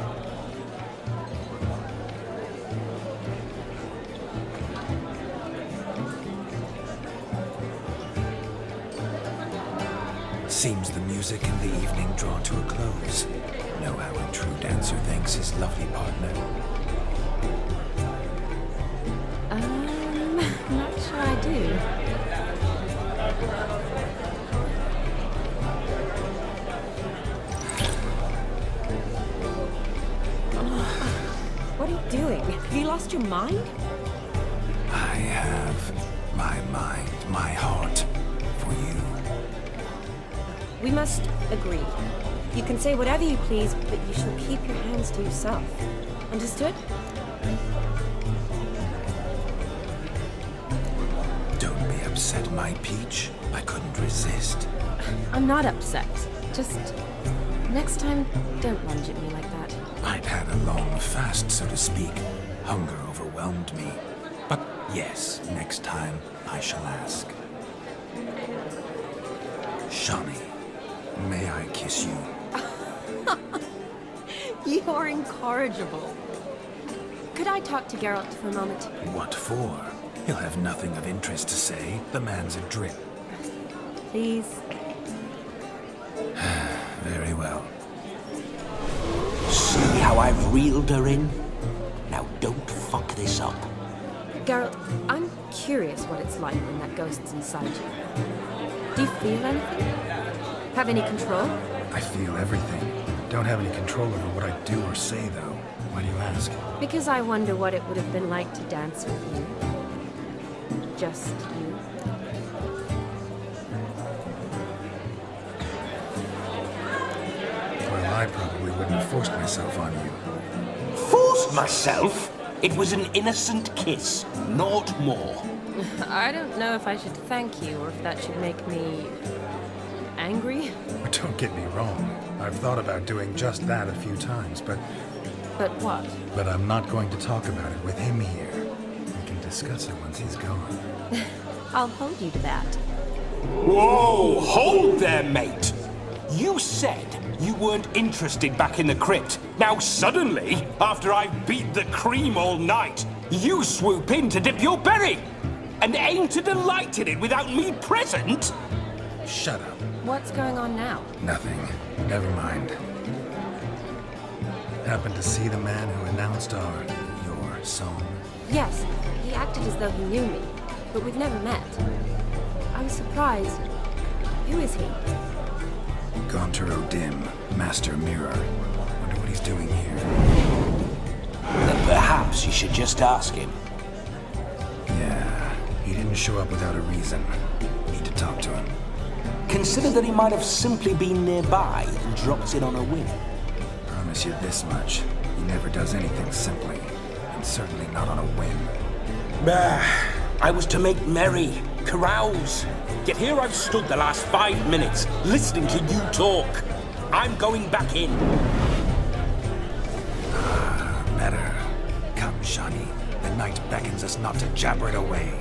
Seems the music and the evening draw to a close. know how a true dancer thanks his lovely partner. Not sure I do. What are you doing? Have you lost your mind? I have my mind, my heart for you. We must agree. You can say whatever you please, but you shall keep your hands to yourself. Understood? Don't be upset, my peach. I couldn't resist. I'm not upset. Just next time, don't lunge at me like that. I'd had a long fast, so to speak. Hunger overwhelmed me. But yes, next time I shall ask. Shawnee, may I kiss you? You are incorrigible. Could I talk to Geralt for a moment? What for? He'll have nothing of interest to say. The man's adrift. Please. Very well. See how I've reeled her in? Now don't fuck this up. Geralt, I'm curious what it's like when that ghost's inside you. Do you feel anything? Have any control? I feel everything. Don't have any control over what I do or say, though. Why do you ask? Because I wonder what it would have been like to dance with you. Just you. Well, I probably wouldn't have forced myself on you. Forced myself? It was an innocent kiss, naught more. I don't know if I should thank you or if that should make me angry. Don't get me wrong. I've thought about doing just that a few times, but what? But I'm not going to talk about it with him here. We can discuss it once he's gone. I'll hold you to that. Whoa! Hold there, mate! You said you weren't interested back in the crypt. Now suddenly, after I've beat the cream all night, you swoop in to dip your berry! And aim to delight in it without me present? Shut up. What's going on now? Nothing. Never mind. Happened to see the man who announced your song? Yes, he acted as though he knew me, but we've never met. I was surprised. Who is he? Gonter Dim, Master Mirror. Wonder what he's doing here. Then perhaps you should just ask him. Yeah, he didn't show up without a reason. Need to talk to him. Consider that he might have simply been nearby and dropped in on a whim. Promise you this much. He never does anything simply, and certainly not on a whim. Bah! I was to make merry, carouse. Yet here I've stood the last 5 minutes, listening to you talk. I'm going back in. Better. Come, Shawnee. The night beckons us not to jabber it away.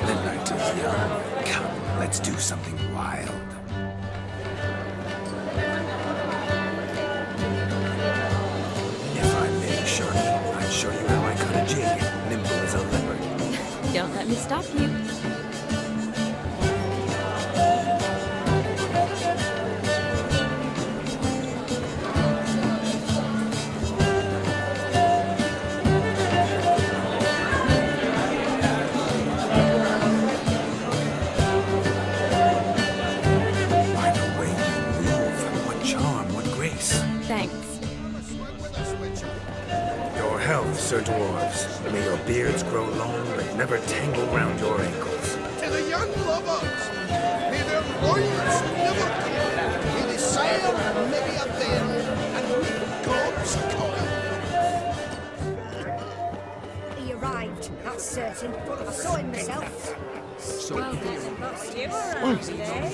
The night is young. Come, let's do something wild. If I may, Shawnee, I'd show you how I cut a jig, nimble as a leopard. Don't let me stop you. Sir Dwarves, may your beards grow long but never tangle round your ankles. To the young lovers, may their loins never coil, may they sail maybe a veil, and with God's coil. He arrived, that's certain. I saw him myself. Well, there's a boss you around today.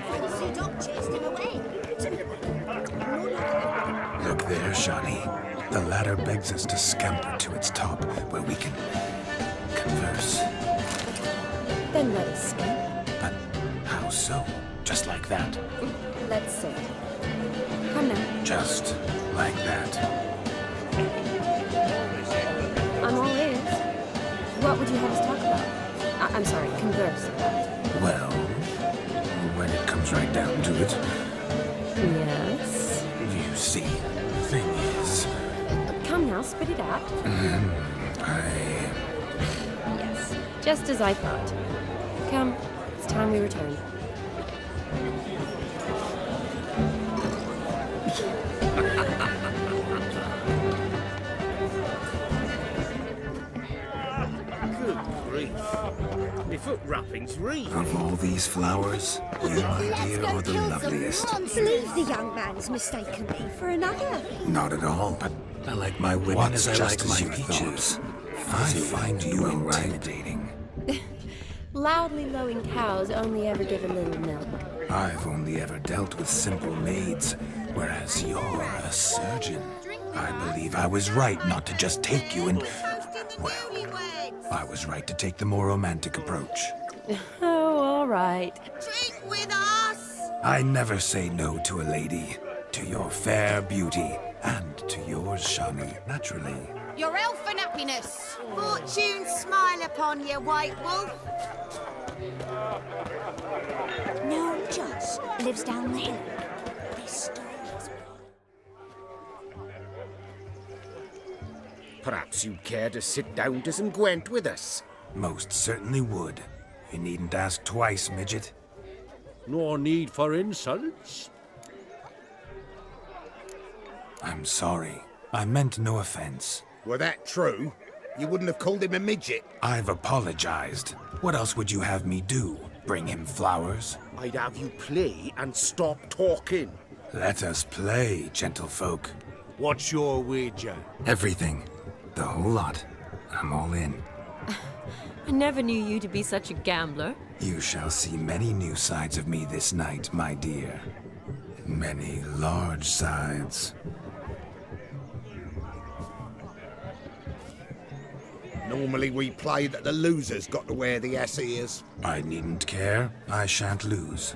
Fancy dog chased him away. Look there, Shawnee. The ladder begs us to scamper to its top, where we can converse. Then let us scamper. But how so? Just like that? Let's see. Come now. Just like that. I'm all ears. What would you have us talk about? I'm sorry, converse about. Well, when it comes right down to it, Yes? you see, the thing is... Come now, spit it out. Yes, just as I thought. Come, it's time we return. Good grief. My foot wrapping's real. Of all these flowers, you, my dear, are the loveliest. Leave the young man's mistaken me for another. Not at all, but I like my women as I like my peaches. I find you intimidating. Loudly lowing cows only ever give a little milk. I've only ever dealt with simple maids, whereas you're a surgeon. I believe I was right not to just take you and... Well, I was right to take the more romantic approach. Oh, all right. Drink with us! I never say no to a lady. To your fair beauty, and to yours, Shani, naturally. Your elfin happiness! Fortune smile upon you, White Wolf! No Joss lives down the hill. This story is... Perhaps you'd care to sit down to some Gwent with us? Most certainly would. You needn't ask twice, midget. No need for insults. I'm sorry. I meant no offense. Were that true, you wouldn't have called him a midget. I've apologized. What else would you have me do? Bring him flowers? I'd have you play and stop talking. Let us play, gentlefolk. What's your wager? Everything. The whole lot. I'm all in. I never knew you to be such a gambler. You shall see many new sides of me this night, my dear. Many large sides. Normally we play that the loser's got to wear the ass ears. I needn't care. I shan't lose.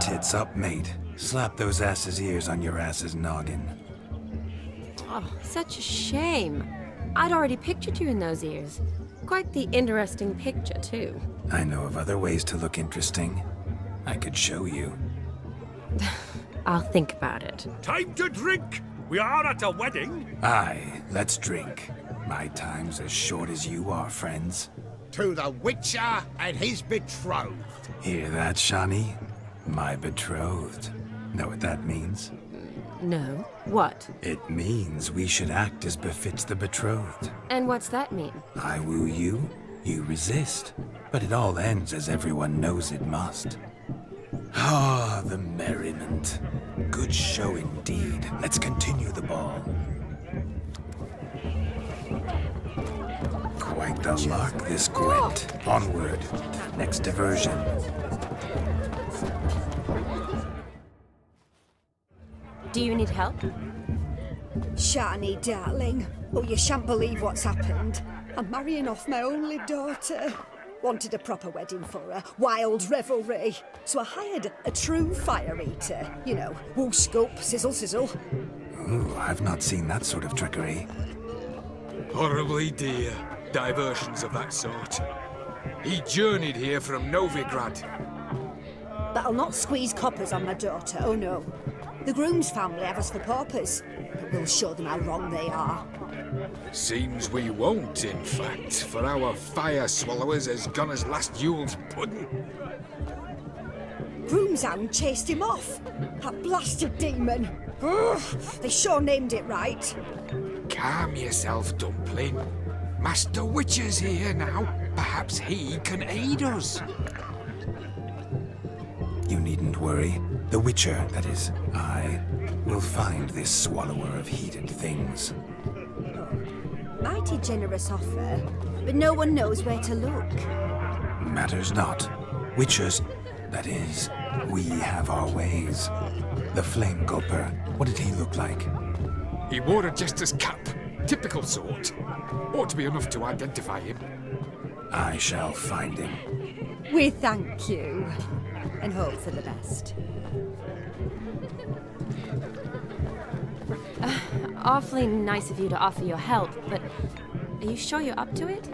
tits up, mate. Slap those asses' ears on your ass's noggin. Oh, such a shame. I'd already pictured you in those ears. Quite the interesting picture, too. I know of other ways to look interesting. I could show you. I'll think about it. Time to drink! We are at a wedding! Aye, let's drink. My time's as short as you are, friends. To the Witcher and his betrothed. Hear that, Shani? My betrothed. Know what that means? No. What? It means we should act as befits the betrothed. And what's that mean? I woo you, you resist. But it all ends as everyone knows it must. Ah, the merriment. Good show indeed. Let's continue the ball. Quite the lark, this Gwent. Onward. Next diversion. Do you need help? Shani, darling. Oh, you shan't believe what's happened. I'm marrying off my only daughter. Wanted a proper wedding for her, wild revelry. So I hired a true fire eater. You know, woo scoop, sizzle sizzle. Ooh, I've not seen that sort of trickery. Horribly dear diversions of that sort. He journeyed here from Novigrad. But I'll not squeeze coppers on my daughter, oh no. The groom's family have us for paupers, but we'll show them how wrong they are. Seems we won't, in fact, for our fire swallowers has gone as last Yule's pudding. Groom's hound chased him off. That blasted demon. Ugh, they sure named it right. Calm yourself, Dumpling. Master Witcher's here now. Perhaps he can aid us. You needn't worry. The Witcher, that is, I, will find this swallower of heated things. Mighty generous offer, but no one knows where to look. Matters not. Witchers, that is, we have our ways. The Flame Gulper, what did he look like? He wore a jester's cap. Typical sort. Ought to be enough to identify him. I shall find him. We thank you, and hope for the best. Awfully nice of you to offer your help, but are you sure you're up to it?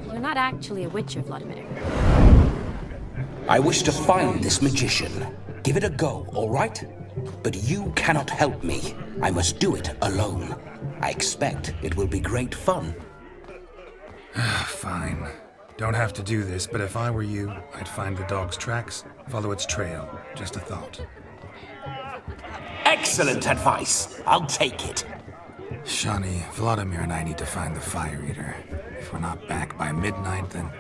You're not actually a Witcher, Vladimir. I wish to find this magician. Give it a go, all right? But you cannot help me. I must do it alone. I expect it will be great fun. Fine. Don't have to do this, but if I were you, I'd find the dog's tracks, follow its trail. Just a thought. Excellent advice. I'll take it. Shani, Vladimir and I need to find the fire eater. If we're not back by midnight, then...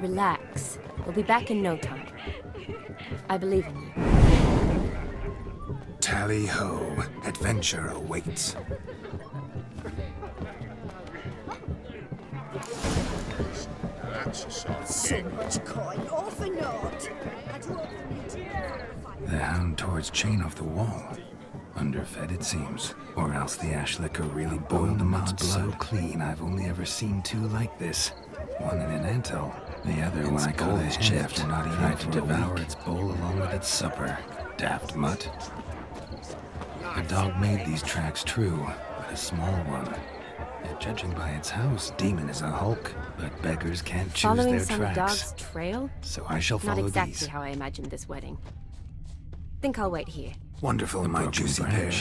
Relax. We'll be back in no time. I believe in you. Tally-ho. Adventure awaits. So much coin, all for naught. The hound towards chain off the wall. Underfed, it seems. Or else the ash liquor really boiled the mod's blood so clean I've only ever seen two like this. One in an anthill, the other when I caught his chipped and not tried to devour its bowl along with its supper. Daft mutt. The dog made these tracks true, but a small one. Yet judging by its house, Demon is a hulk, but beggars can't choose Following their some tracks. dog's trail? So I shall follow Not exactly these. how I imagined this wedding. Think I'll wait here. Wonderful, my juicy pear.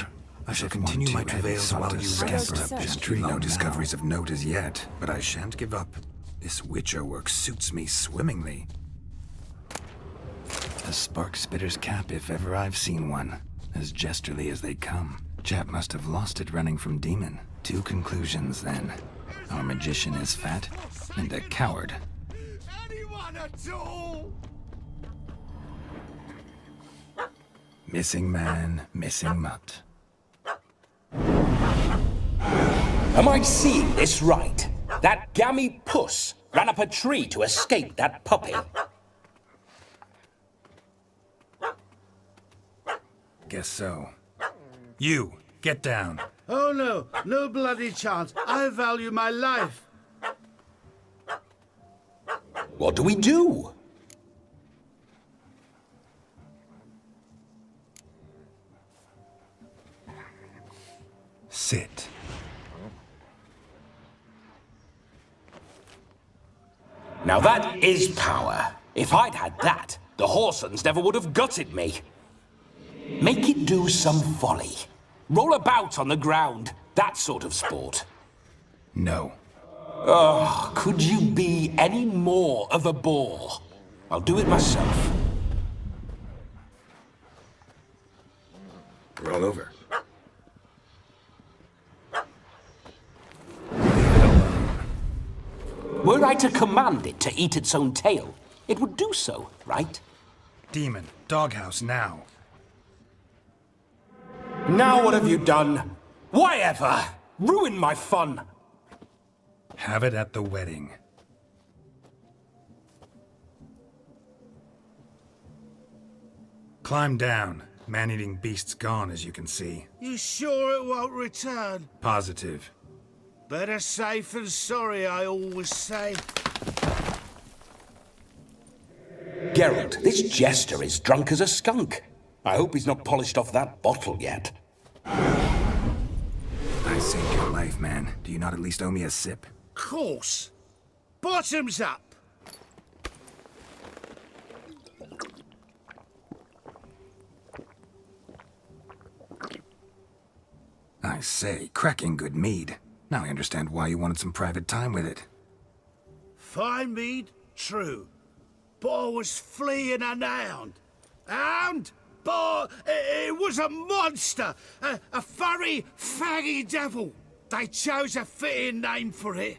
I shall continue my travails while you scamper up this tree. No discoveries of note as yet, but I shan't give up. This Witcher work suits me swimmingly. A spark spitter's cap if ever I've seen one. As jesterly as they come. Chap must have lost it running from Demon. Two conclusions, then. Our magician is fat, and a coward. Anyone at all? Missing man, missing mutt. Am I seeing this right? That gammy puss ran up a tree to escape that puppy. Guess so. You, get down. Oh no, no bloody chance. I value my life. What do we do? Now that is power. If I'd had that, the Horsons never would have gutted me. Make it do some folly. Roll about on the ground. That sort of sport. No. Oh, could you be any more of a bore? I'll do it myself. Roll over. Were I to command it to eat its own tail, it would do so, right? Demon, doghouse now. Now what have you done? Why ever? Ruin my fun. Have it at the wedding. Climb down. Man-eating beast's gone, as you can see. You sure it won't return? Positive. Better safe than sorry, I always say. Geralt, this jester is drunk as a skunk. I hope he's not polished off that bottle yet. I saved your life, man. Do you not at least owe me a sip? Course. Bottoms up. I say, cracking good mead. Now I understand why you wanted some private time with it. Fine mead, true. But I was fleeing an hound. Hound? But it was a monster. A furry, faggy devil. They chose a fitting name for it.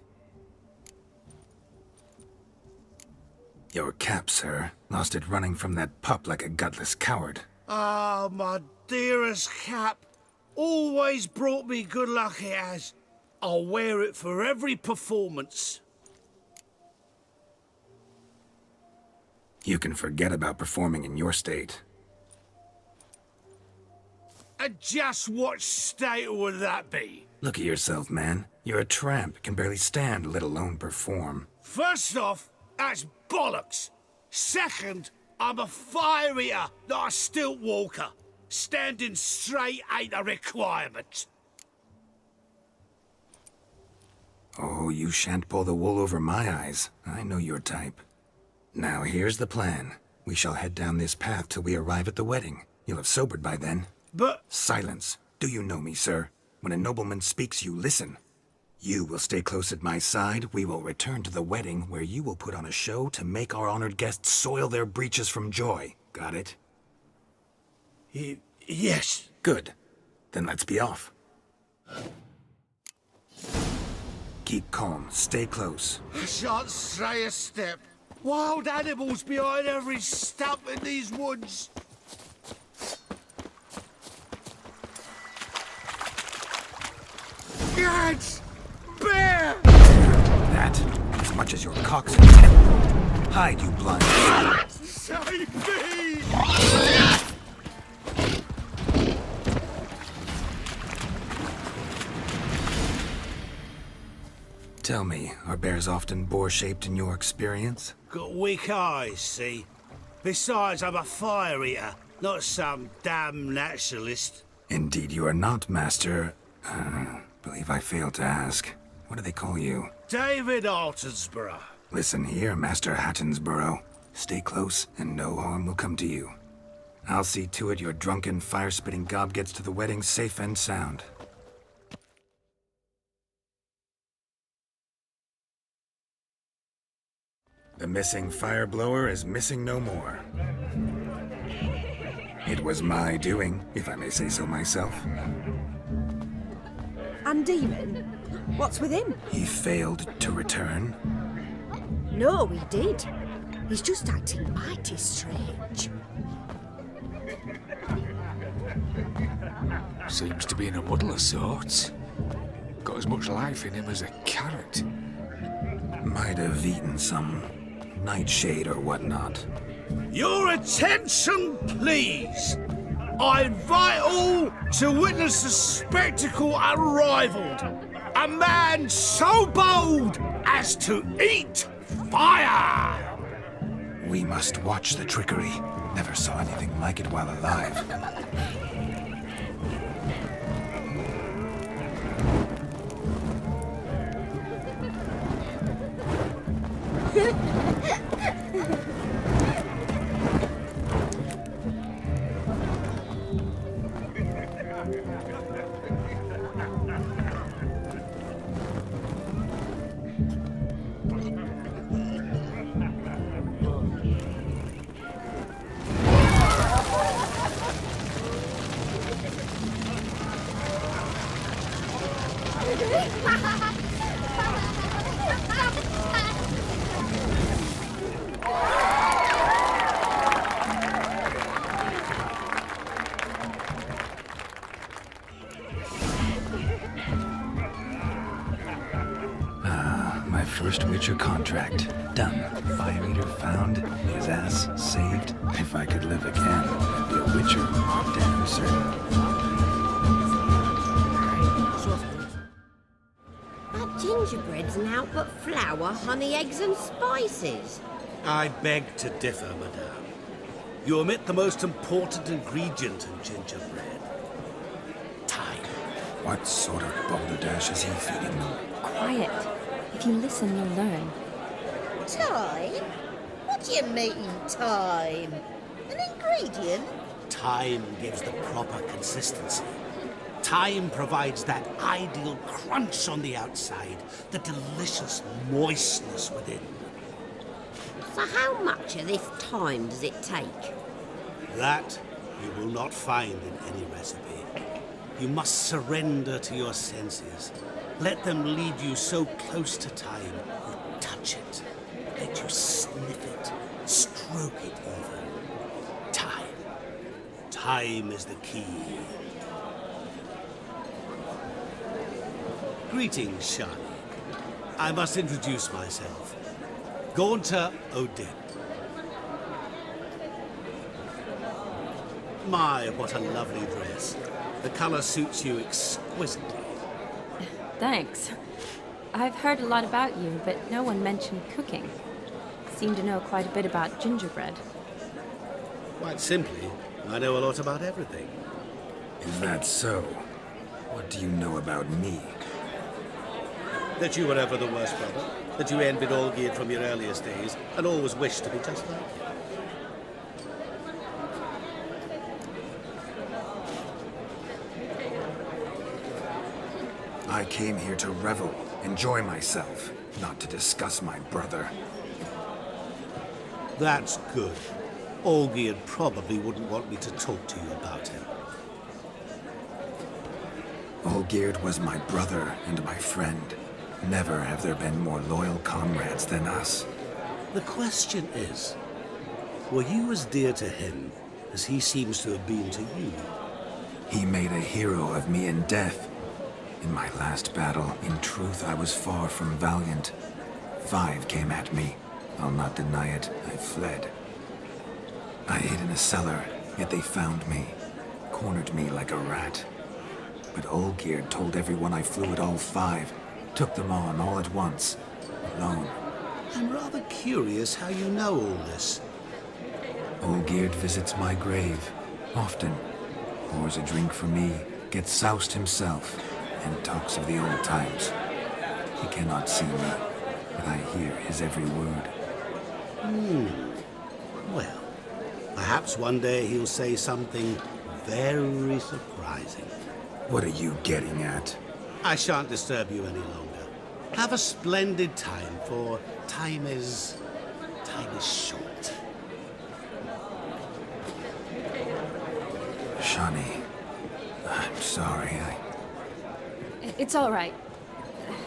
Your cap, sir. Lost it running from that pup like a gutless coward. Ah, my dearest cap. Always brought me good luck it has. I'll wear it for every performance. You can forget about performing in your state. And just what state would that be? Look at yourself, man. You're a tramp, can barely stand, let alone perform. First off, that's bollocks. Second, I'm a fire eater, not a stilt walker. Standing straight ain't a requirement. Oh, you shan't pull the wool over my eyes. I know your type. Now, here's the plan. We shall head down this path till we arrive at the wedding. You'll have sobered by then. But... Silence. Do you know me, sir? When a nobleman speaks, you listen. You will stay close at my side. We will return to the wedding, where you will put on a show to make our honored guests soil their breeches from joy. Got it? Yes. Good. Then let's be off. Keep calm. Stay close. I shan't stray a step. Wild animals behind every stump in these woods. Gads! Bear! That, as much as your cock's intent. Hide, you blind. Save me! Tell me, are bears often boar-shaped in your experience? Got weak eyes, see? Besides, I'm a fire eater, not some damn naturalist. Indeed you are not, Master. Believe I failed to ask. What do they call you? David Altonsborough. Listen here, Master Hattonsborough. Stay close, and no harm will come to you. I'll see to it your drunken, fire-spitting gob gets to the wedding safe and sound. The missing fire blower is missing no more. It was my doing, if I may say so myself. And Demon? What's with him? He failed to return. No, he did. He's just acting mighty strange. Seems to be in a muddle of sorts. Got as much life in him as a carrot. Might have eaten some nightshade or whatnot. Your attention, please. I invite all to witness a spectacle unrivaled. A man so bold as to eat fire! We must watch the trickery. Never saw anything like it while alive. My first Witcher contract. Done. Fire Eater found. His ass saved. If I could live again, I'd be a Witcher. Damn certain. That gingerbread's naught but flour, honey, eggs and spices. I beg to differ, madame. You omit the most important ingredient in gingerbread. Time. What sort of balderdash is he feeding them? Quiet. If you listen, you'll learn. Time? What do you mean, time? An ingredient? Time gives the proper consistency. Time provides that ideal crunch on the outside, the delicious moistness within. So how much of this time does it take? That you will not find in any recipe. You must surrender to your senses. Let them lead you so close to time, you touch it. Let you sniff it, stroke it even. Time. Time is the key. Greetings, Shani. I must introduce myself. Gaunter Odin. My, what a lovely dress. The color suits you exquisitely. Thanks. I've heard a lot about you, but no one mentioned cooking. Seem to know quite a bit about gingerbread. Quite simply, I know a lot about everything. Is that so? What do you know about me? That you were ever the worst brother, that you envied Olgierd from your earliest days, and always wished to be just like him. I came here to revel, enjoy myself, not to discuss my brother. That's good. Olgierd probably wouldn't want me to talk to you about him. Olgierd was my brother and my friend. Never have there been more loyal comrades than us. The question is, were you as dear to him as he seems to have been to you? He made a hero of me in death. In my last battle, in truth, I was far from valiant. 5 came at me. I'll not deny it, I fled. I hid in a cellar, yet they found me. Cornered me like a rat. But Olgierd told everyone I flew at all 5. Took them on all at once, alone. I'm rather curious how you know all this. Olgierd visits my grave, often. Pours a drink for me, gets soused himself, and talks of the old times. He cannot see me, but I hear his every word. Well, perhaps one day he'll say something very surprising. What are you getting at? I shan't disturb you any longer. Have a splendid time, for time is short. Shani, I'm sorry, It's all right.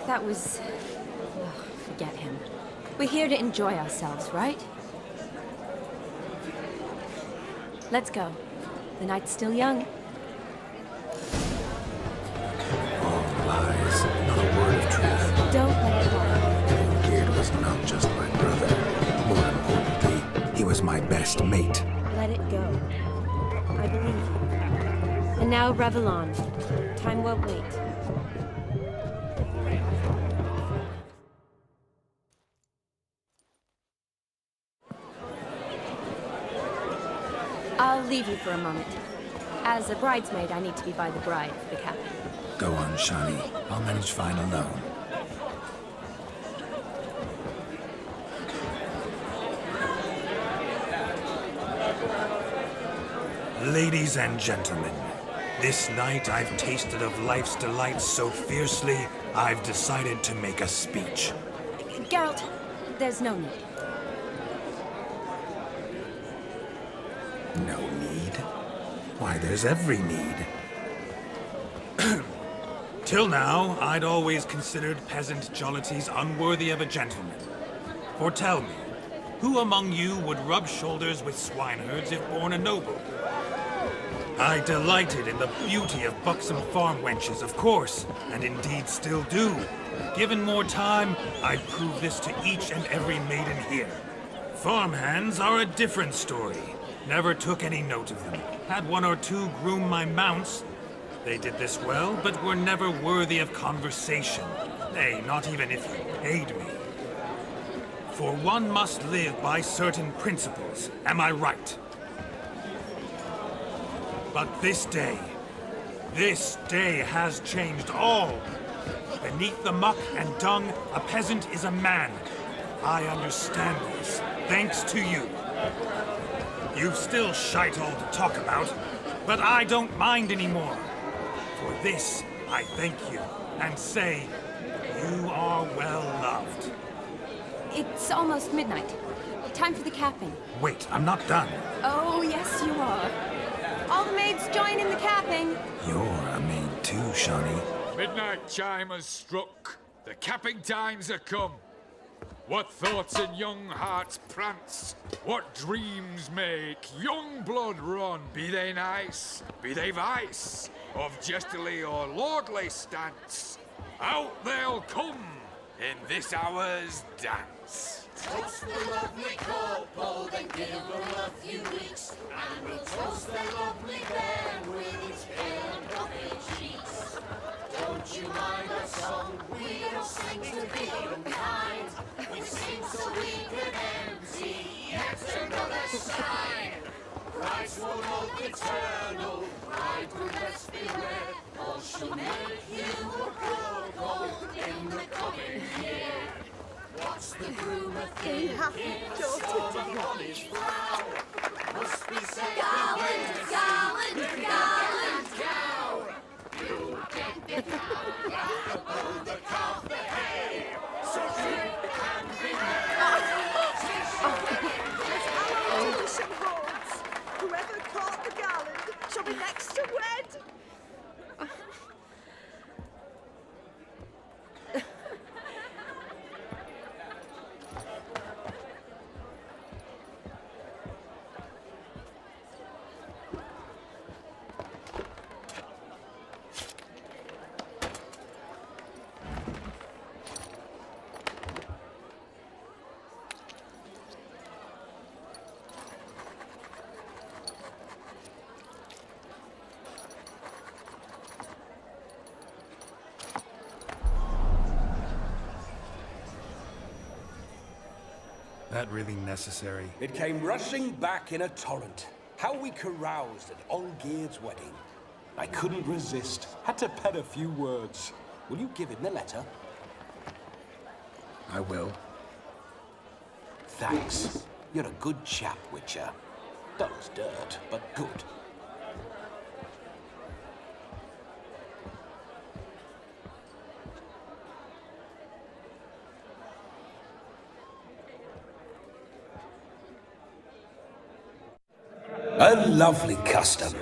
That was... oh, forget him. We're here to enjoy ourselves, right? Let's go. The night's still young. All lies, not a word of truth. Don't let it lie. Olgierd was not just my brother. More importantly, he was my best mate. Let it go. I believe you. And now revel on. Time won't wait. I'll leave you for a moment. As a bridesmaid, I need to be by the bride for the cabin. Go on, Shani. I'll manage fine alone. Ladies and gentlemen, this night I've tasted of life's delights so fiercely, I've decided to make a speech. Geralt, there's no need. No need? Why, there's every need. Till now, I'd always considered peasant jollities unworthy of a gentleman. For tell me, who among you would rub shoulders with swineherds if born a noble? I delighted in the beauty of buxom farm wenches, of course, and indeed still do. Given more time, I'd prove this to each and every maiden here. Farmhands are a different story. Never took any note of them. Had one or two groom my mounts. They did this well, but were never worthy of conversation. Nay, not even if you paid me. For one must live by certain principles, am I right? But this day has changed all. Beneath the muck and dung, a peasant is a man. I understand this, thanks to you. You've still shite all to talk about, but I don't mind anymore. For this, I thank you, and say, you are well loved. It's almost midnight. Time for the capping. Wait, I'm not done. Oh, yes, you are. All the maids join in the capping. You're a maid too, Shawnee. Midnight chime has struck. The capping times are come. What thoughts in young hearts prance? What dreams make young blood run? Be they nice, be they vice, of jestily or lordly stance, out they'll come in this hour's dance. Toast the lovely couple, then give them a few weeks, and we'll toast the lovely bairn with its pale and puffy cheeks. Don't you mind our song? We don't sing to be unkind. We sing so we can empty yet another sign. Christ will love eternal, bride will best beware, or she'll make you a cuckold in the coming year. What's the groom a thinking? Storm upon his brow. Must be said gallant cow. You'll get the cow back above the calf the hay. So drink and be merry. Whoever caught the gallant shall be next to wed. That really necessary? It came rushing back in a torrent. How we caroused at Olgierd's wedding. I couldn't resist. Had to pen a few words. Will you give him the letter? I will. Thanks. You're a good chap, Witcher. Dull as dirt, but good. A lovely custom.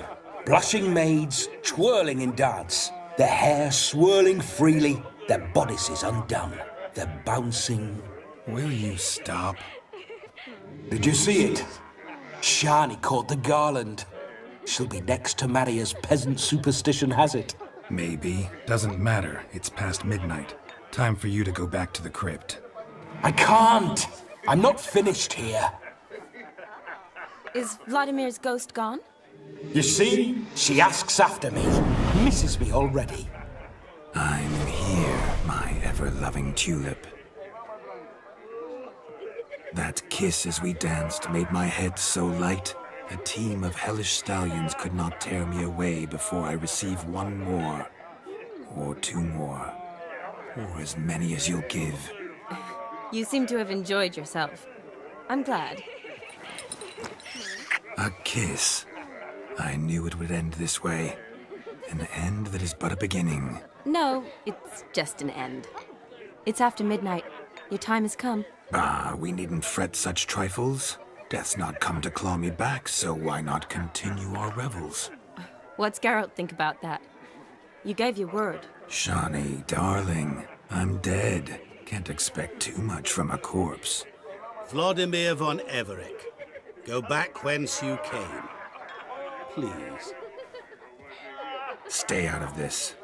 Blushing maids twirling in dance, their hair swirling freely, their bodices undone, their bouncing... Will you stop? Did you see it? Shani caught the garland. She'll be next to marry as peasant superstition has it. Maybe. Doesn't matter. It's past midnight. Time for you to go back to the crypt. I can't! I'm not finished here. Is Vladimir's ghost gone? You see? She asks after me. Misses me already. I'm here, my ever-loving tulip. That kiss as we danced made my head so light, a team of hellish stallions could not tear me away before I receive one more, or two more, or as many as you'll give. You seem to have enjoyed yourself. I'm glad. A kiss. I knew it would end this way. An end that is but a beginning. No, it's just an end. It's after midnight. Your time has come. Ah, we needn't fret such trifles. Death's not come to claw me back, so why not continue our revels? What's Geralt think about that? You gave your word. Shawnee, darling, I'm dead. Can't expect too much from a corpse. Vladimir von Everec, go back whence you came. Please. Stay out of this.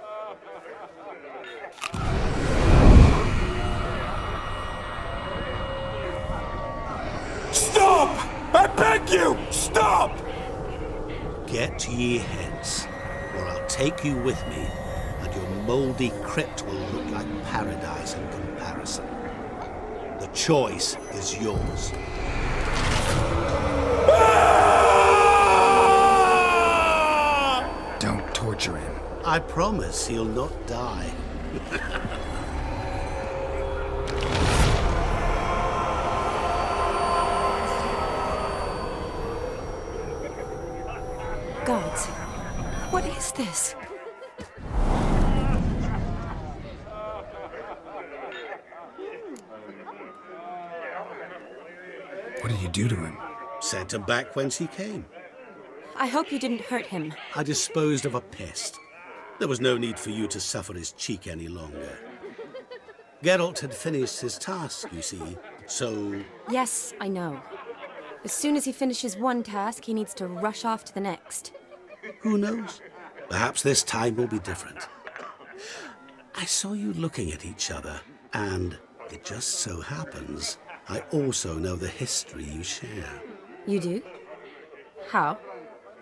Stop! I beg you! Stop! Get ye hence, or I'll take you with me, and your mouldy crypt will look like paradise in comparison. The choice is yours. Don't torture him. I promise he'll not die. Gods, what is this? What did you do to him? Sent him back whence he came. I hope you didn't hurt him. I disposed of a pest. There was no need for you to suffer his cheek any longer. Geralt had finished his task, you see, so... Yes, I know. As soon as he finishes one task, he needs to rush off to the next. Who knows? Perhaps this time will be different. I saw you looking at each other, and it just so happens I also know the history you share. You do? How?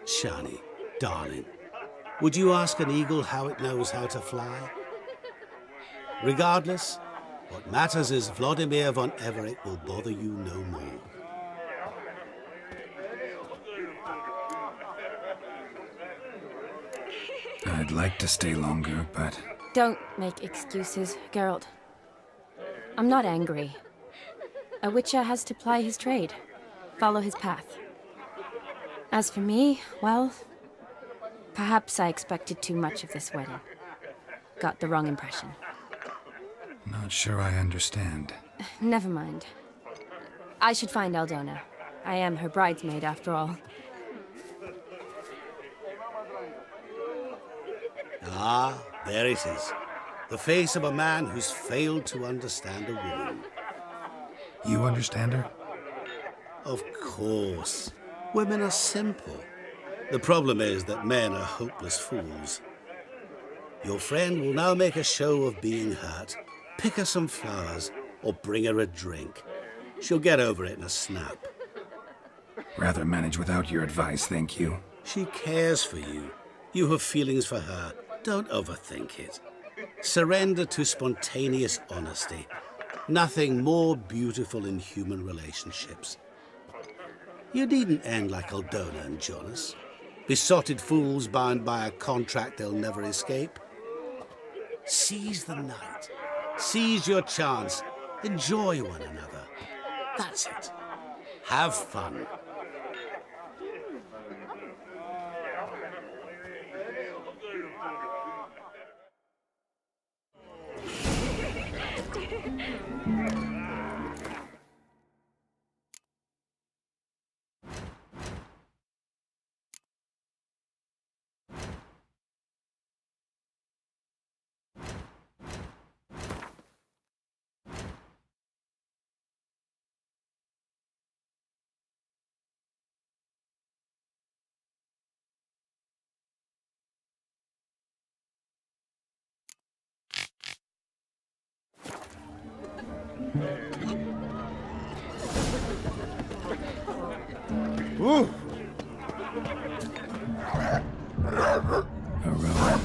Shani, darling, would you ask an eagle how it knows how to fly? Regardless, what matters is Vladimir von Everec will bother you no more. I'd like to stay longer, but... Don't make excuses, Geralt. I'm not angry. A witcher has to ply his trade, follow his path. As for me, well, perhaps I expected too much of this wedding. Got the wrong impression. Not sure I understand. Never mind. I should find Aldona. I am her bridesmaid, after all. Ah, there it is. The face of a man who's failed to understand a woman. You understand her? Of course. Women are simple. The problem is that men are hopeless fools. Your friend will now make a show of being hurt, pick her some flowers, or bring her a drink. She'll get over it in a snap. Rather manage without your advice, thank you. She cares for you. You have feelings for her. Don't overthink it. Surrender to spontaneous honesty. Nothing more beautiful in human relationships. You needn't end like Aldona and Jonas. Besotted fools bound by a contract they'll never escape. Seize the night. Seize your chance. Enjoy one another. That's it. Have fun. Ooh. Aroa.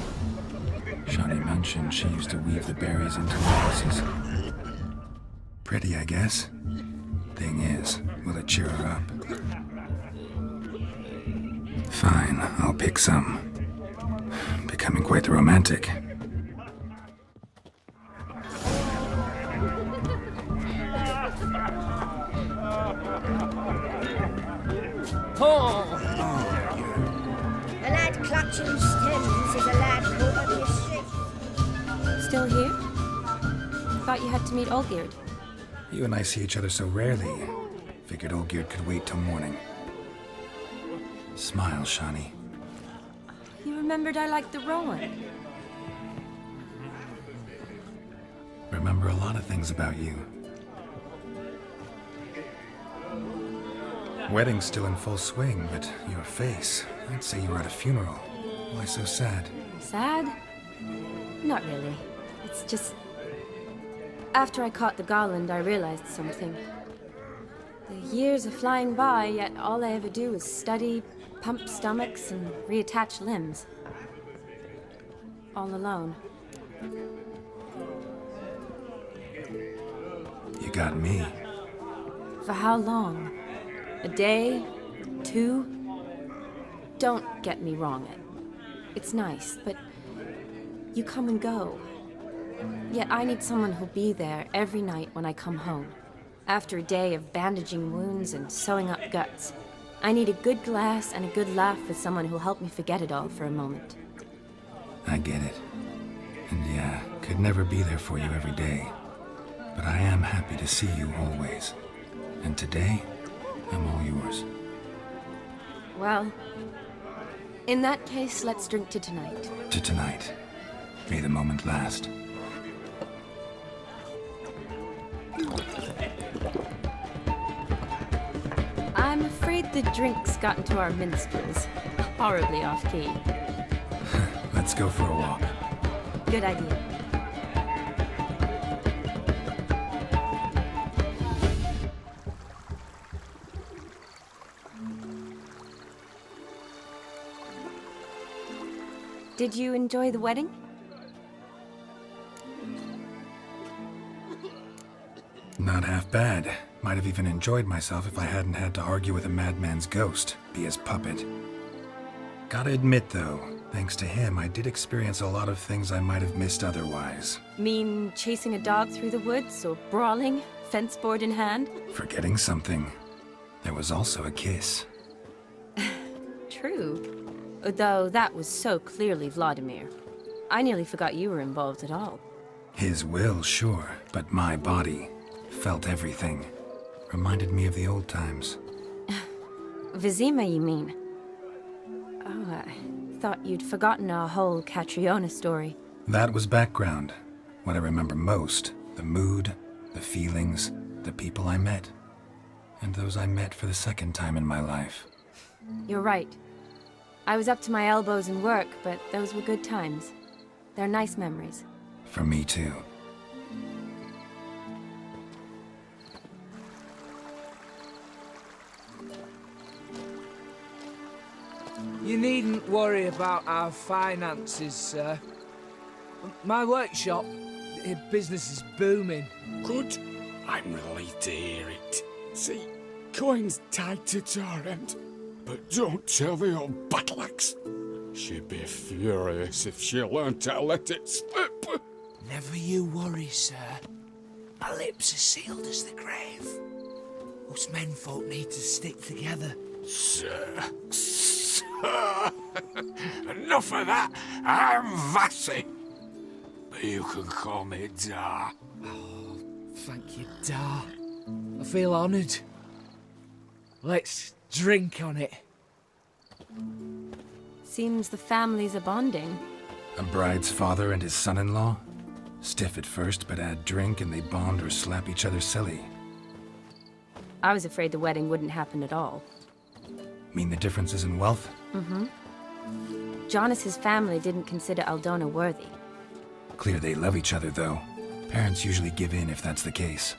Shawnee mentioned she used to weave the berries into necklaces. Pretty, I guess. Thing is, will it cheer her up? Fine, I'll pick some. Becoming quite the romantic. Two stems is a lad caught on his ship. Still here? Thought you had to meet Olgierd. You and I see each other so rarely. Figured Olgierd could wait till morning. Smile, Shani. You remembered I liked the Rowan. Remember a lot of things about you. Wedding's still in full swing, but your face, I'd say you were at a funeral. Why so sad? Sad? Not really. It's just... After I caught the garland, I realized something. The years are flying by, yet all I ever do is study, pump stomachs, and reattach limbs. All alone. You got me. For how long? A day? 2? Don't get me wrong. It's nice, but you come and go. Yet I need someone who'll be there every night when I come home. After a day of bandaging wounds and sewing up guts, I need a good glass and a good laugh with someone who'll help me forget it all for a moment. I get it. And yeah, could never be there for you every day. But I am happy to see you always. And today, I'm all yours. Well, in that case, let's drink to tonight. To tonight. May the moment last. I'm afraid the drinks got into our minstrels. Horribly off-key. Let's go for a walk. Good idea. Did you enjoy the wedding? Not half bad. Might have even enjoyed myself if I hadn't had to argue with a madman's ghost, be his puppet. Gotta admit, though, thanks to him, I did experience a lot of things I might have missed otherwise. Mean chasing a dog through the woods, or brawling, fence board in hand? Forgetting something. There was also a kiss. True. Though that was so clearly Vladimir. I nearly forgot you were involved at all. His will, sure, but my body felt everything. Reminded me of the old times. Vesemir, you mean? Oh, I thought you'd forgotten our whole Catriona story. That was background. What I remember most, the mood, the feelings, the people I met. And those I met for the second time in my life. You're right. I was up to my elbows in work, but those were good times. They're nice memories. For me too. You needn't worry about our finances, sir. My workshop, business is booming. Good. I'm relieved to hear it. See, Quen's tied to Torrent, but don't tell the old battleaxe. She'd be furious if she learned to let it slip. Never you worry, sir. My lips are sealed as the grave. Us menfolk need to stick together. Sir. Enough of that. I'm Vassy. But you can call me Dar. Oh, thank you, Dar. I feel honoured. Let's drink on it. Seems the families are bonding. A bride's father and his son-in-law? Stiff at first, but add drink and they bond or slap each other silly. I was afraid the wedding wouldn't happen at all. Mean the differences in wealth? Mm-hmm. Jonas's family didn't consider Aldona worthy. Clear they love each other, though. Parents usually give in if that's the case.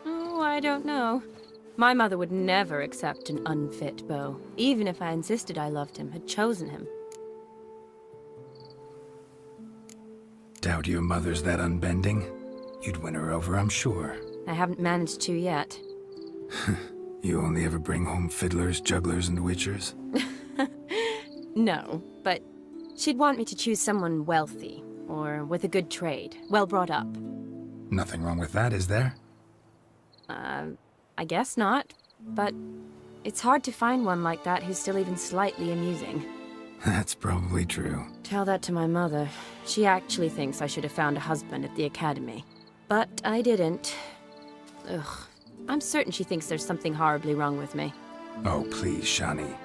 Oh, I don't know. My mother would never accept an unfit beau, even if I insisted I loved him, had chosen him. Doubt your mother's that unbending? You'd win her over, I'm sure. I haven't managed to yet. You only ever bring home fiddlers, jugglers, and witchers? No, but she'd want me to choose someone wealthy, or with a good trade, well brought up. Nothing wrong with that, is there? I guess not, but It's hard to find one like that who's still even slightly amusing. That's probably true. Tell that to my mother. She actually thinks I should have found a husband at the academy. But I didn't. Ugh. I'm certain she thinks there's something horribly wrong with me. Oh, please, Shani.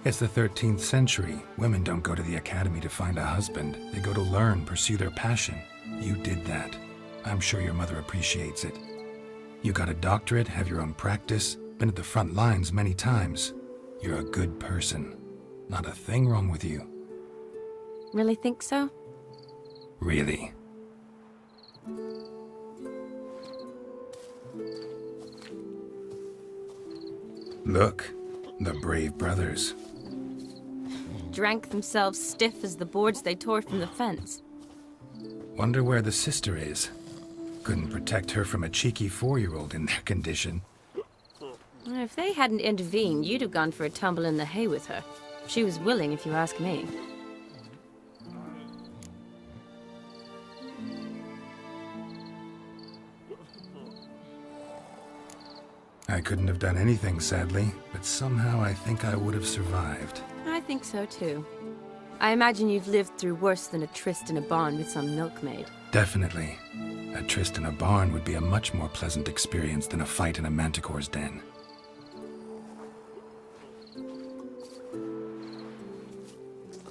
It's the 13th century. Women don't go to the academy to find a husband. They go to learn, pursue their passion. You did that. I'm sure your mother appreciates it. You got a doctorate, have your own practice, been at the front lines many times. You're a good person. Not a thing wrong with you. Really think so? Really. Look, the brave brothers. Drank themselves stiff as the boards they tore from the fence. Wonder where the sister is. Couldn't protect her from a cheeky 4-year-old in their condition. If they hadn't intervened, you'd have gone for a tumble in the hay with her. She was willing, if you ask me. I couldn't have done anything, sadly, but somehow I think I would have survived. I think so, too. I imagine you've lived through worse than a tryst in a barn with some milkmaid. Definitely. A tryst in a barn would be a much more pleasant experience than a fight in a manticore's den.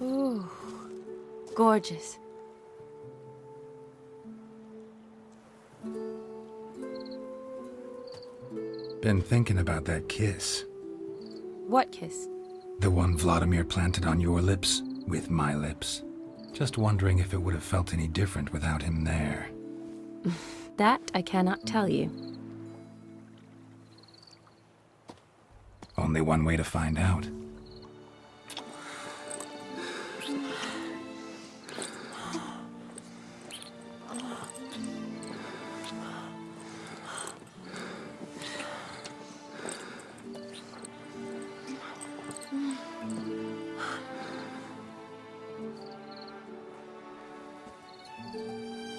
Ooh, gorgeous. Been thinking about that kiss. What kiss? The one Vladimir planted on your lips, with my lips. Just wondering if it would have felt any different without him there. That I cannot tell you. Only one way to find out.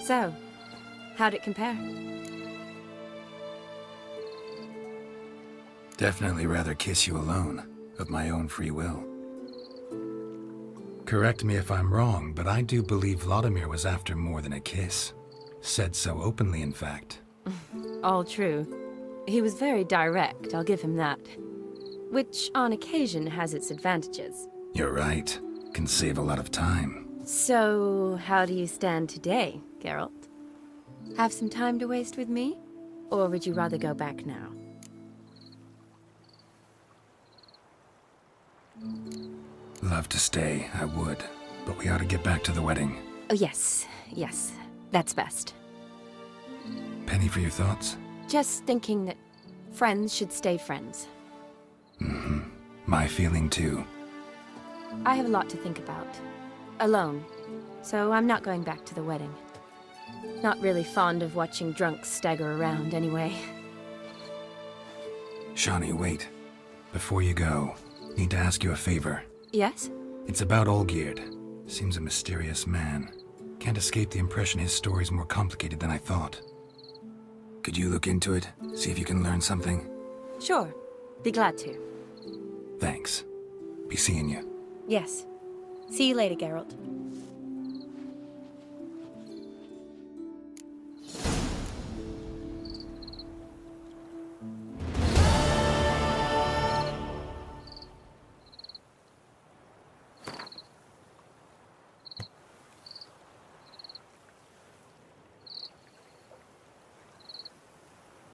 So, how'd it compare? Definitely rather kiss you alone, of my own free will. Correct me if I'm wrong, but I do believe Vladimir was after more than a kiss. Said so openly, in fact. All true. He was very direct, I'll give him that. Which, on occasion, has its advantages. You're right. Can save a lot of time. So, how do you stand today, Geralt? Have some time to waste with me? Or would you rather go back now? Love to stay, I would. But we ought to get back to the wedding. Oh, yes. Yes. That's best. Penny for your thoughts? Just thinking that friends should stay friends. Mm-hmm. My feeling too. I have a lot to think about. Alone. So I'm not going back to the wedding. Not really fond of watching drunks stagger around, anyway. Shani, wait. Before you go, need to ask you a favor. Yes? It's about Olgierd. Seems a mysterious man. Can't escape the impression his story's more complicated than I thought. Could you look into it? See if you can learn something? Sure. Be glad to. Thanks. Be seeing you. Yes. See you later, Geralt.